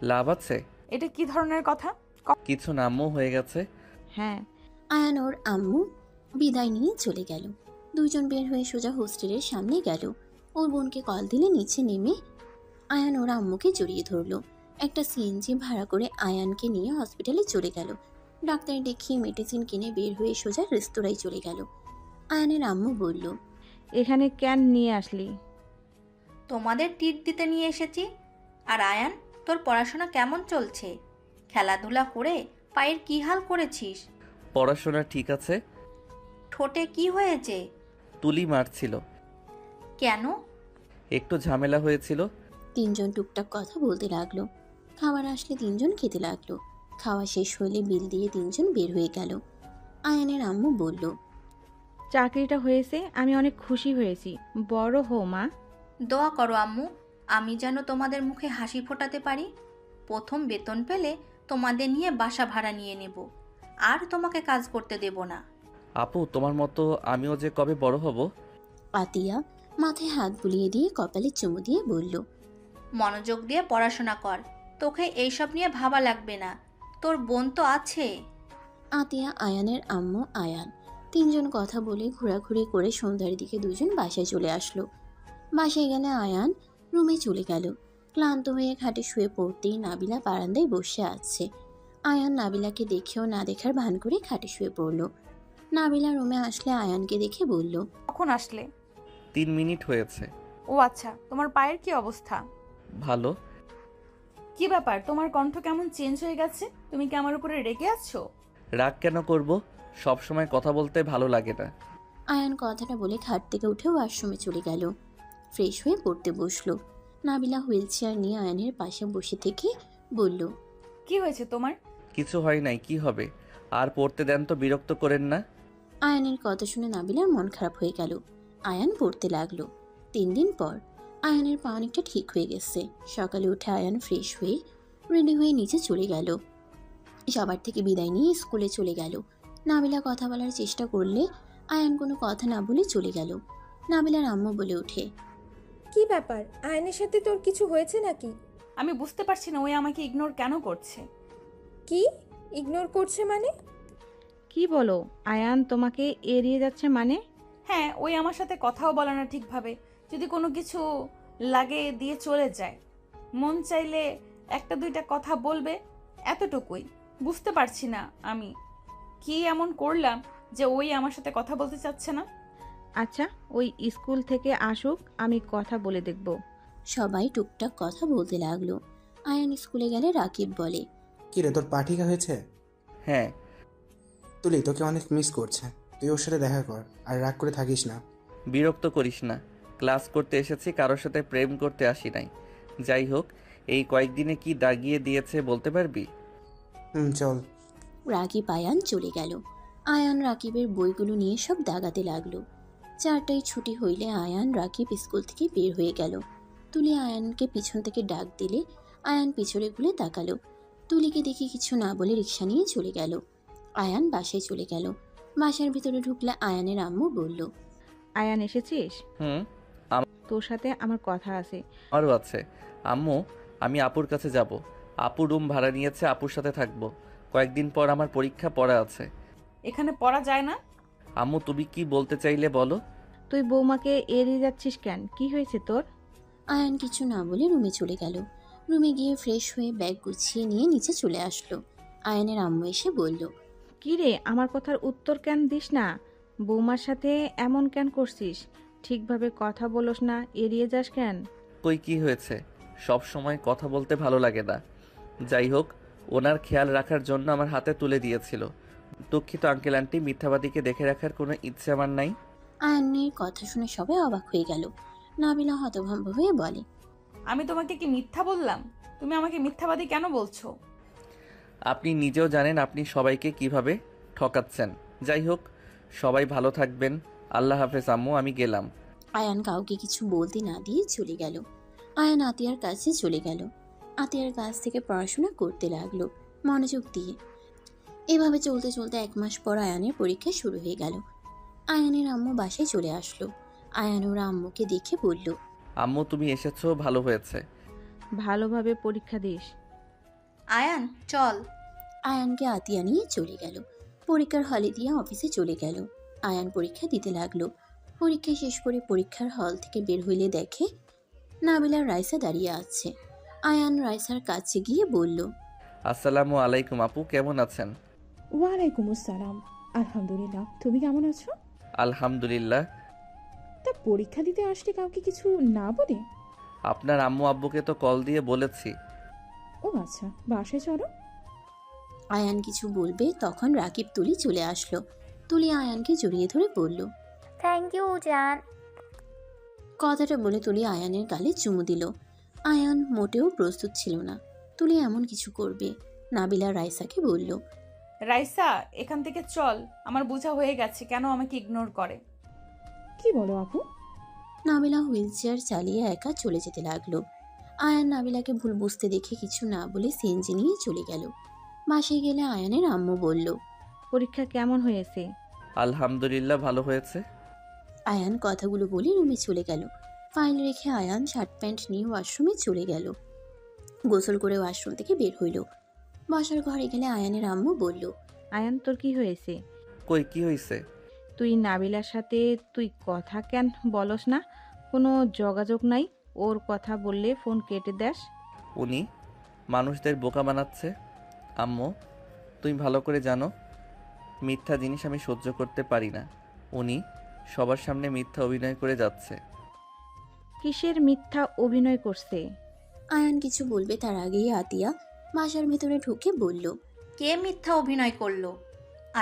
S2: লাভ আছে?
S1: এটা কি ধরনের কথা?
S2: কিছু না আম্মু, হয়ে গেছে।
S5: হ্যাঁ।
S3: আয়ান ওর আম্মু বিদায় নিয়ে চলে গেল। দুইজন বের হয়ে সোজা হোস্টেলের সামনে গেল। ওর বোনকে কল দিলে নিচে নেমে আয়ান ওর আম্মুকে জড়িয়ে ধরলো। একটা সিএনজি ভাড়া করে আয়ানকে নিয়ে হসপিটালে চলে গেল। ডাক্তার দেখিয়ে মেডিসিন কিনে বের হয়ে সোজা রেস্তোরাঁয় চলে গেল। আয়ানের আম্মু বলল,
S5: এখানে কেন নিয়ে আসলি?
S13: তোমাদের ট্রিট দিতে নিয়ে এসেছি। আর আয়ান, তোর পড়াশোনা কেমন চলছে? খেলাধুলা করে পায়ের কি হাল করেছিস?
S2: পড়াশোনা ঠিক আছে।
S13: ঠোঁটে কি হয়েছে?
S2: তুলি মারছিল।
S13: কেন?
S2: একটু ঝামেলা হয়েছিল।
S3: তিনজন টুকটাক কথা বলতে লাগলো। খাবার আসলে তিনজন খেতে লাগলো। খাওয়া শেষ হলে বিল দিয়ে তিনজন বের হয়ে গেল। আয়ানের আম্মু বলল,
S5: চাকরিটা হয়েছে, আমি অনেক খুশি হয়েছি। বড় হও মা।
S13: দোয়া করো আম্মু, আমি যেন তোমাদের মুখে হাসি ফোটাতে পারি। প্রথম বেতন পেলে তোমাদের নিয়ে বাসা ভাড়া নিয়ে নেব, আর তোমাকে কাজ করতে দেব না।
S2: আপু, তোমার মতো আমিও যে কবে বড় হব।
S3: পাতিয়া মাথায় হাত বুলিয়ে দিয়ে কপালে চুমু দিয়ে বলল,
S13: মনোযোগ দিয়ে পড়াশোনা কর, তোকে এইসব নিয়ে ভাবা লাগবে না, তোর বোন তো আছে।
S3: আতিয়া, আয়ানের আম্মু, আয়ান তিনজন কথা বলে ঘোরাঘুরি করে সন্ধ্যার দিকে দুজন বাসায় চলে আসলো। বাসায় গেলে আয়ান রুমে চলে গেল। ক্লান্ত হয়ে খাটে শুয়ে পড়তেই নাবিলা বারান্দায় বসে আছে। আয়ান নাবিলাকে দেখেও না দেখার ভান করে খাটে শুয়ে পড়ল। নাবিলা রুমে আসলে আয়ানকে দেখে বলল,
S1: কখন আসলে?
S2: 3 মিনিট হয়েছে।
S1: ও আচ্ছা, তোমার পায়ের কি অবস্থা?
S2: ভালো।
S1: কি ব্যাপার, তোমার কণ্ঠ কেমন চেঞ্জ হয়ে গেছে? তুমি কি আমার উপরে রেগে আছো?
S2: রাগ কেন করব, সব সময় কথা বলতে ভালো লাগে না।
S3: আয়ান কথাটা বলে খাট থেকে উঠে ওয়াশরুমে চলে গেল। ফ্রেশ হয়ে পড়তে বসলো। নাবিলা হুইল চেয়ার নিয়ে আয়ানের পাশে বসে থেকে বলল,
S1: কি হয়েছে তোমার?
S2: কিছু হয় নাই, কি হবে? আর পড়তে দেন তো, বিরক্ত করেন না।
S3: আয়ানের কথা শুনে নাবিলার মন খারাপ হয়ে গেল। আয়ান পড়তে লাগলো। 3 দিন পর আয়ানের পা অনেকটা ঠিক হয়ে গেছে। সকালে উঠে আয়ান ফ্রেশ হয়ে রেডি হয়ে নিচে চলে গেল। সবার থেকে বিদায় নিয়ে স্কুলে চলে গেল। নাবিলা কথা বলার চেষ্টা করলে আয়ান কোনো কথা না বলে চলে গেল। নাবিলার আম্মু বলে ওঠে,
S4: কি ব্যাপার, আয়নের সাথে তোর কিছু হয়েছে নাকি?
S1: আমি বুঝতে পারছি না ওই আমাকে ইগনোর কেন করছে।
S4: কি ইগনোর করছে মানে?
S5: কি বলো? আয়ান তোমাকে এড়িয়ে যাচ্ছে মানে?
S1: হ্যাঁ, ওই আমার সাথে কথাও বলে না ঠিকভাবে। যদি কোনো কিছু লাগে দিয়ে চলে যায়, মন চাইলে একটা দুইটা কথা বলবে, এতটুকুই। বুঝতে পারছি না আমি কি এমন করলাম যে ওই আমার সাথে কথা বলতে চাচ্ছে না।
S5: আচ্ছা, ওই স্কুল থেকে আসুক, আমি কথা বলে দেখব।
S3: সবাই টুকটাক কথা বলতে লাগলো। আয়ান স্কুলে গেলে রাকিব বলে,
S6: কি রে, তোর পা ঠিক হয়েছে?
S2: হ্যাঁ।
S6: তো তুলি তোকে অনেক মিস করছে, তুই ওর সাথে দেখা কর আর রাগ করে থাকিস না।
S2: বিরক্ত করিস না, ক্লাস করতে এসেছি, কারোর সাথে প্রেম করতে আসি নাই। যাই হোক, এই কয়েকদিনে কি দাগিয়ে দিয়েছে বলতে পারবি?
S6: চল।
S3: রাকিব আয়ান চলে গেল। আয়ান রাকিবের বইগুলো নিয়ে সব দাগাতে লাগলো। 4টায় ছুটি হইলে আয়ান রাকিব স্কুল থেকে বের হয়ে গেল। তুলি আয়ানকে পিছন থেকে ডাক দিলে আয়ান পিছনে ঘুরে তাকালো। তুলিকে দেখে কিছু না বলে রিক্সা নিয়ে চলে গেল। আয়ান বাসায় চলে গেল। বাসার ভিতরে ঢুকলে আয়ানের আম্মু বলল,
S5: আয়ান এসেছিস?
S2: হুম,
S5: তোর সাথে আমার কথা আছে।
S2: আমারও আছে। আম্মু, আমি আপুর কাছে যাব। আপু রুম ভাড়া নিয়েছে, আপুর সাথে থাকবো। কয়েকদিন পর আমার পরীক্ষা পড়া আছে।
S1: এখানে পড়া যায় না?
S2: আম্মু, তুমি কি বলতে চাইলে বলো।
S5: তুই বৌমাকে এড়িয়ে যাচ্ছিস কেন? কি হয়েছে তোর?
S3: আয়ান কিছু না বলে রুমে চলে গেল। রুমে গিয়ে ফ্রেশ হয়ে ব্যাগ গুছিয়ে নিয়ে নিচে চলে আসলো। আয়ানের আম্মু এসে বলল,
S5: কি রে, আমার কথার উত্তর কেন দিস না? বৌমার সাথে এমন কেন করছিস? ঠিকভাবে কথা বলোস না, এড়িয়ে যাস কেন?
S2: কই, কি হয়েছে? সব সময় কথা বলতে ভালো লাগে না। যাই হোক, ওনার খেয়াল রাখার জন্য আমার হাতে তুলে দিয়েছিল। দুঃখিত আঙ্কেল আন্টি, মিথ্যাবাদীকে দেখে রাখার কোনো ইচ্ছে আমার নাই।
S3: আয়ানের কথা শুনে সবাই অবাক হয়ে গেল। নাবিলা হতভম্ব হয়ে বলে,
S1: আমি তোমাকে কি মিথ্যা বললাম? তুমি আমাকে মিথ্যাবাদী কেন বলছো?
S2: আপনি নিজেও জানেন আপনি সবাইকে কিভাবে ঠকাচ্ছেন। যাই হোক, সবাই ভালো থাকবেন। আল্লাহ হাফেজ আম্মু, আমি গেলাম।
S3: আয়ান কাউকে কিছু বলতে না দিয়ে চলে গেল। আয়ান আতিয়ার কাছে চলে গেল। আতিয়ার কাছ থেকে পড়াশোনা করতে লাগলো মনোযোগ দিয়ে। এভাবে চলতে চলতে 1 মাস পর আয়ানের পরীক্ষা শুরু হয়ে গেল। আয়ানের আম্মু বাসায় চলে আসলো। আয়ান ওর আম্মুকে দেখে বলল,
S2: আম্মু, তুমি এসেছো, ভালো হয়েছে।
S5: ভালোভাবে পরীক্ষা দিস।
S13: আয়ান চল।
S3: আয়ানকে আতিয়া নিয়ে চলে গেল। পরীক্ষার হলে দিয়ে অফিসে চলে গেল। আয়ান পরীক্ষা দিতে লাগলো। পরীক্ষা শেষ করে পরীক্ষার হল থেকে বের হইলে দেখে নাবিলার রাইসা দাঁড়িয়ে আছে। আয়ান রাইসার কাছে গিয়ে বলল,
S2: আসসালামু আলাইকুম আপু, কেমন আছেন?
S11: ওয়ালাইকুম আসসালাম। আলহামদুলিল্লাহ, তুমি কেমন আছো?
S2: আলহামদুলিল্লাহ।
S11: তা পরীক্ষা দিতে আসলে কাউকে কিছু না বলে?
S2: আপনার আম্মু আব্বুকে তো কল দিয়ে বলেছি।
S11: ও আচ্ছা, বাসায় চলো।
S3: আয়ান কিছু বলবে তখন রাকিব তুলি চলে আসলো। তুলি আয়ানকে জড়িয়ে ধরে বলল,
S7: থ্যাংক ইউ জান।
S3: কথাটা বলে তুলি আয়ানের গালে চুমু দিল। আয়ান মোটেও প্রস্তুত ছিল না তুলি এমন কিছু করবে। নাবিলা রাইসাকে বলল,
S1: রাইসা, এখান থেকে চল, আমার বোঝা হয়ে গেছে কেন আমাকে ইগনোর করে।
S11: কি বলো আপু?
S3: নাবিলা হুইল চেয়ার চালিয়ে একা চলে যেতে লাগলো। আয়ান নাবিলাকে ভুল বুঝতে দেখে কিছু না বলে সিএনজি নিয়ে চলে গেল। বাসায় গেলে আয়ানের আম্মু বলল,
S5: পরীক্ষা কেমন হয়েছে?
S2: আলহামদুলিল্লাহ, ভালো হয়েছে।
S3: আয়ান কথাগুলো বলে রুমে চলে গেল। ফাইল রেখে আয়ান শার্ট প্যান্ট নিয়ে ওয়াশরুমে চলে গেল। গোসল করে ওয়াশরুম থেকে বের হইল। বসার ঘরে গেলে আয়ানের আম্মু বলল,
S5: আয়ান, তোর কি হয়েছে?
S2: কই, কি হয়েছে?
S5: তুই নাবিলার সাথে তুই কথা কেন বলস না? কোনো যোগাযোগ নাই? ওর কথা বললে ফোন কেটে দেস।
S2: উনি মানুষদের বোকা বানাচ্ছে। আম্মু, তুমি ভালো করে জানো মিথ্যা জিনিস আমি সহ্য করতে পারি না। উনি সবার সামনে মিথ্যা অভিনয় করে যাচ্ছে।
S5: কিসের মিথ্যা অভিনয় করছে?
S3: আয়ান কিছু বলবে তার আগেই আতিয়া বাসার ভিতরে ঢুকে বলল,
S13: কে মিথ্যা অভিনয় করলো?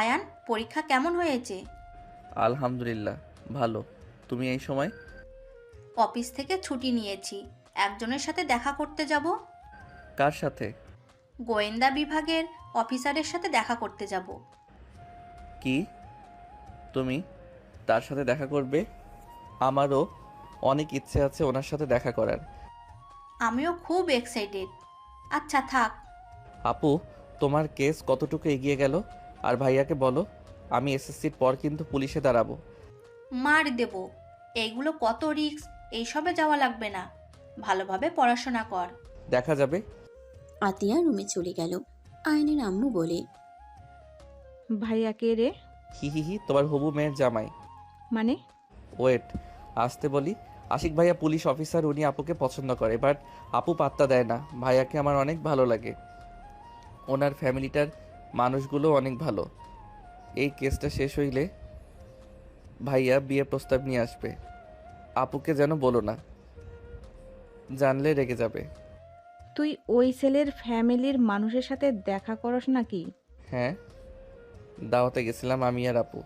S13: আয়ান, পরীক্ষা কেমন হয়েছে?
S2: আলহামদুলিল্লাহ, ভালো। তুমি এই সময়?
S13: অফিস থেকে ছুটি নিয়েছি, একজনের সাথে দেখা করতে যাব।
S2: কার সাথে?
S13: গোয়েন্দা বিভাগের অফিসারের সাথে দেখা করতে যাব।
S2: কি, তুমি তার সাথে দেখা করবে? আমারও অনেক ইচ্ছে আছে ওনার সাথে দেখা করার।
S13: আমিও খুব এক্সাইটেড। আচ্ছা থাক।
S2: আপু, তোমার কেস কতটুকু এগিয়ে গেল? আর ভাইয়াকে বলো আমি এসএসসির পর কিন্তু পুলিশে দাঁড়াবো।
S13: মার দেব। এইগুলো কত রিস্ক, এইসবে যাওয়া লাগবে না। ভালোভাবে পড়াশোনা কর।
S2: দেখা যাবে।
S3: আতিয়া রুমে চলে গেল। আয়নের আম্মু বলে,
S5: ভাইয়া কে রে?
S2: হি হি হি, তোমার হবু মেয়ের জামাই।
S5: মানে?
S2: ওয়েট, আসতে বলি। আশিক ভাইয়া পুলিশ অফিসার, উনি আপুকে পছন্দ করে, বাট আপু পাত্তা দেয় না। ভাইয়াকে আমার অনেক ভালো লাগে। ওনার ফ্যামিলিটার মানুষগুলো অনেক ভালো। এই কেসটা শেষ হইলে ভাইয়া বিয়ে প্রস্তাব নিয়ে আসবে। আপুকে যেন বলো না, জানলে রেগে যাবে।
S5: তুই ওই ছেলের ফ্যামিলির মানুষের সাথে দেখা করস নাকি?
S2: হ্যাঁ। দাওয়াতে গেছিলাম আমি আর আপু,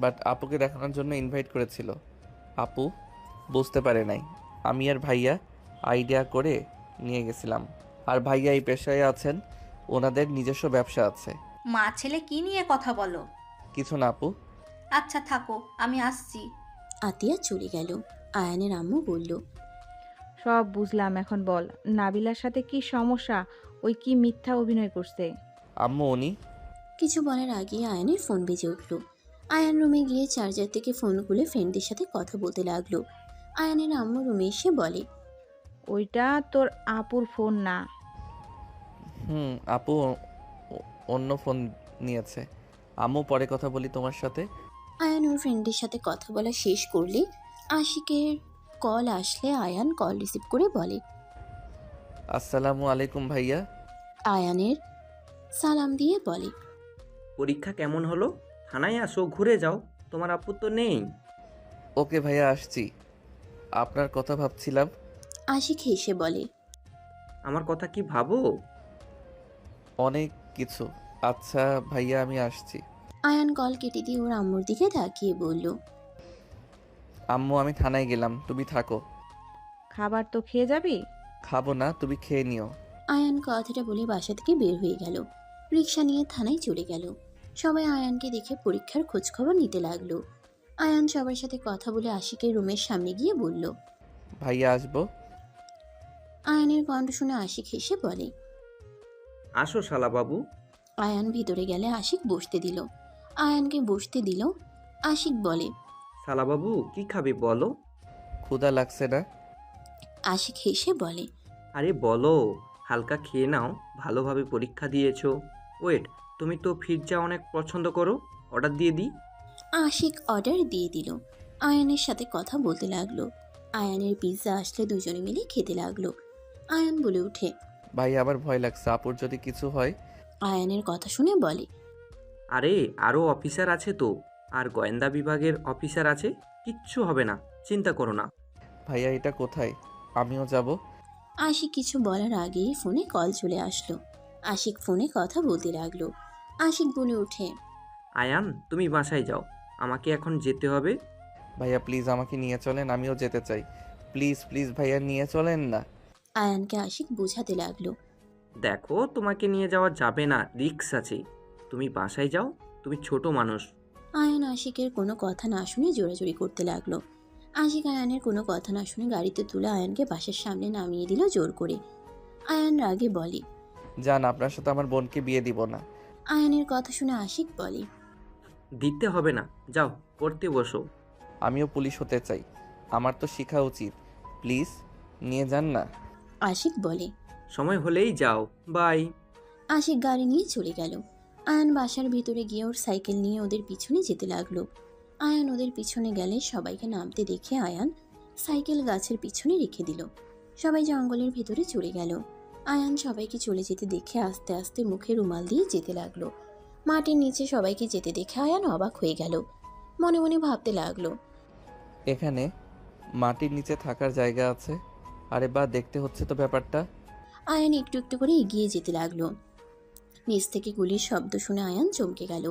S2: বাট আপুকে দেখানোর জন্য ইনভাইট করেছিল। আপু বুঝতে পারে নাই, আমি আর ভাইয়া আইডিয়া করে নিয়ে গেছিলাম। আর ভাইয়া এই পেশায় আছেন, ওনাদের নিজস্ব ব্যবসা আছে।
S13: মা ছেলে কি নিয়ে কথা বলো?
S2: কিছু না আপু।
S13: আচ্ছা থাকো, আমি আসছি।
S3: আতিয়া চলে গেল। আয়ানের আম্মু বলল,
S5: সব বুঝলাম, এখন বল নাবিলার সাথে কি সমস্যা? ওই কি মিথ্যা অভিনয় করছে?
S2: আম্মু উনি।
S3: কিছু বলার আগে আয়ানের ফোন বেজে উঠল। আয়ান রুমে গিয়ে চার্জার থেকে ফোন খুলে ফ্রেন্ডদের সাথে কথা বলতে লাগলো। আয়ানের আম্মু রুমে এসে বলে,
S5: ওইটা তোর আপুর ফোন না।
S2: আপু অন্য ফোন নিয়েছে। আম্মু পরে কথা বলি তোমার সাথে।
S3: আয়ান ওর ফ্রেন্ডের সাথে কথা বলা শেষ করলে আশিকের কল আসলে আয়ান কল রিসিভ করে বলে,
S2: আসসালামু আলাইকুম ভাইয়া।
S3: আয়ানের সালাম দিয়ে বলে,
S14: পরীক্ষা কেমন হলো? থানায় আসো, ঘুরে যাও, তোমার আপু তো নেই।
S2: ওকে ভাইয়া, আসছি। আপনার কথা ভাবছিলাম।
S3: আশিক হেসে বলে,
S14: আমার কথা কি ভাবো?
S2: অনেক কিছু। আচ্ছা ভাইয়া, আমি আসছি।
S3: আয়ান কল কেটে দিয়ে ওর আম্মুর দিকে তাকিয়ে বলল,
S2: আম্মু আমি থানায় গেলাম, তুমি থাকো।
S5: খাবার তো খেয়ে যাবি?
S2: খাবো না, তুমি খেয়ে নিও।
S3: আয়ান কথাটা বলে বাসা থেকে বের হয়ে গেল। রিক্সা নিয়ে থানায় চলে গেল। সবাই আয়ানকে দেখে পরীক্ষার খোঁজখবর নিতে লাগলো। আয়ান সবার সাথে কথা বলে আশিকের রুমের সামনে গিয়ে বলল,
S2: ভাইয়া আসবো।
S3: আয়ানের কণ্ঠ শুনে আশিক হেসে বলে,
S14: আসো শালা বাবু।
S3: আয়ান ভিতরে গেলে আশিক বসতে দিল। আয়ানকে বসতে দিল। আশিক বলে,
S14: শালা বাবু কি খাবে বলো?
S2: ক্ষুধা লাগছে না?
S3: আশিক হেসে বলে,
S14: আরে বলো, হালকা খেয়ে নাও, ভালোভাবে পরীক্ষা দিয়েছো। ওয়েট, তুমি তো পিৎজা অনেক পছন্দ করো, অর্ডার দিয়ে দিই।
S3: আশিক অর্ডার দিয়ে দিল। আয়ানের সাথে কথা বলতে লাগলো। আয়ানের পিৎজা আসলে দুজনে মিলে খেতে লাগলো। আয়ান বলে উঠে,
S2: ভাই আমার ভয় লাগছে, আপুর যদি কিছু হয়।
S3: আয়ানের কথা শুনে বলে,
S14: আরে আরও অফিসার আছে তো, আর গোয়েন্দা বিভাগের অফিসার আছে, কিচ্ছু হবে না, চিন্তা করো না।
S2: ভাইয়া এটা কোথায়? আমিও যাব।
S3: আশিক কিছু বলার আগেই ফোনে কল চলে আসলো। আশিক ফোনে কথা বলতে লাগলো। আশিক বলে ওঠে,
S14: আয়ান তুমি বাসায় যাও, আমাকে এখন যেতে হবে।
S2: ভাইয়া প্লিজ আমাকে নিয়ে চলেন, আমিও যেতে চাই। প্লিজ প্লিজ ভাইয়া নিয়ে চলেন না।
S3: আয়ানকে আশিক বোঝাতে লাগলো,
S14: দেখো তোমাকে নিয়ে যাওয়া যাবে না, রিস্ক আছে, তুমি বাসায় যাও, তুমি ছোট মানুষ।
S3: আয়ান আশিকের কোনো কথা না শুনে জোরাজোরি করতে লাগলো। আশিক আয়ানের কোনো কথা না শুনে গাড়িতে তুলে আয়ানকে বাসার সামনে নামিয়ে দিল জোর করে। আয়ান রাগে বলে,
S2: জান আপনার সাথে আমার বোনকে বিয়ে দিব না।
S3: আয়ানের কথা শুনে আশিক বলে,
S14: দিতে হবে না, যাও পড়তে বসো।
S2: আমিও পুলিশ হতে চাই, আমার তো শেখা উচিত। প্লিজ নিয়ে যান না।
S3: আশিক বলে,
S14: সময় হলেই যাও, বাই।
S3: আশিক গাড়ি নিয়ে চলে গেল। আয়ান বাসার ভিতরে গিয়ে ওর সাইকেল নিয়ে ওদের পিছনে যেতে লাগলো। আয়ান ওদের পিছনে গেলে সবাইকে নামতে দেখে আয়ান সাইকেল গাছের পিছনে রেখে দিল। সবাই জঙ্গলের ভিতরে চলে গেল। আয়ান সবাইকে চলে যেতে দেখে আস্তে আস্তে মুখে রুমাল দিয়ে যেতে লাগলো। মাটির নিচে সবাইকে যেতে দেখে আয়ান অবাক হয়ে গেল। মনে মনে ভাবতে লাগলো,
S2: এখানে মাটির নিচে থাকার জায়গা আছে? আরে বা, দেখতে হচ্ছে তো ব্যাপারটা।
S3: আয়ান একটু একটু করে এগিয়ে যেতে লাগলো। নিচ থেকে গুলির শব্দ শুনে আয়ান চমকে গেল।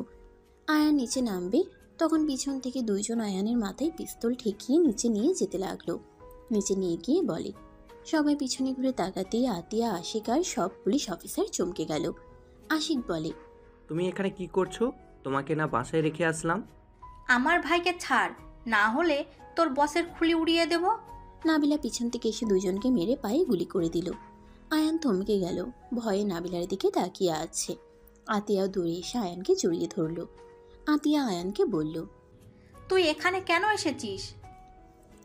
S3: আয়ান নিচে নামবে তখন পিছন থেকে দুইজন আয়ানের মাথায় পিস্তল ঠেকিয়ে নিচে নিয়ে যেতে লাগলো। নিচে নিয়ে গিয়ে বলে, সবাই পিছনে ঘুরে তাকাতেই আতিয়া, আশিক আর সব পুলিশ অফিসার চমকে গেল। আশিক বলে,
S14: তুমি এখানে কি করছো? তোমাকে না বাসায় রেখে আসলাম?
S13: আমার ভাইকে ছাড়, না হলে তোর বসের খুলি উড়িয়ে দেব।
S3: নাবিলা পিছন থেকে এসে দুজনকে মেরে পায়ে গুলি করে দিল। আয়ান থমকে গেল, ভয়ে নাবিলার দিকে তাকিয়ে আছে। আতিয়াও দৌড়ে এসে আয়ানকে জড়িয়ে ধরল। আতিয়া আয়ানকে বলল,
S13: তুই এখানে কেন এসেছিস?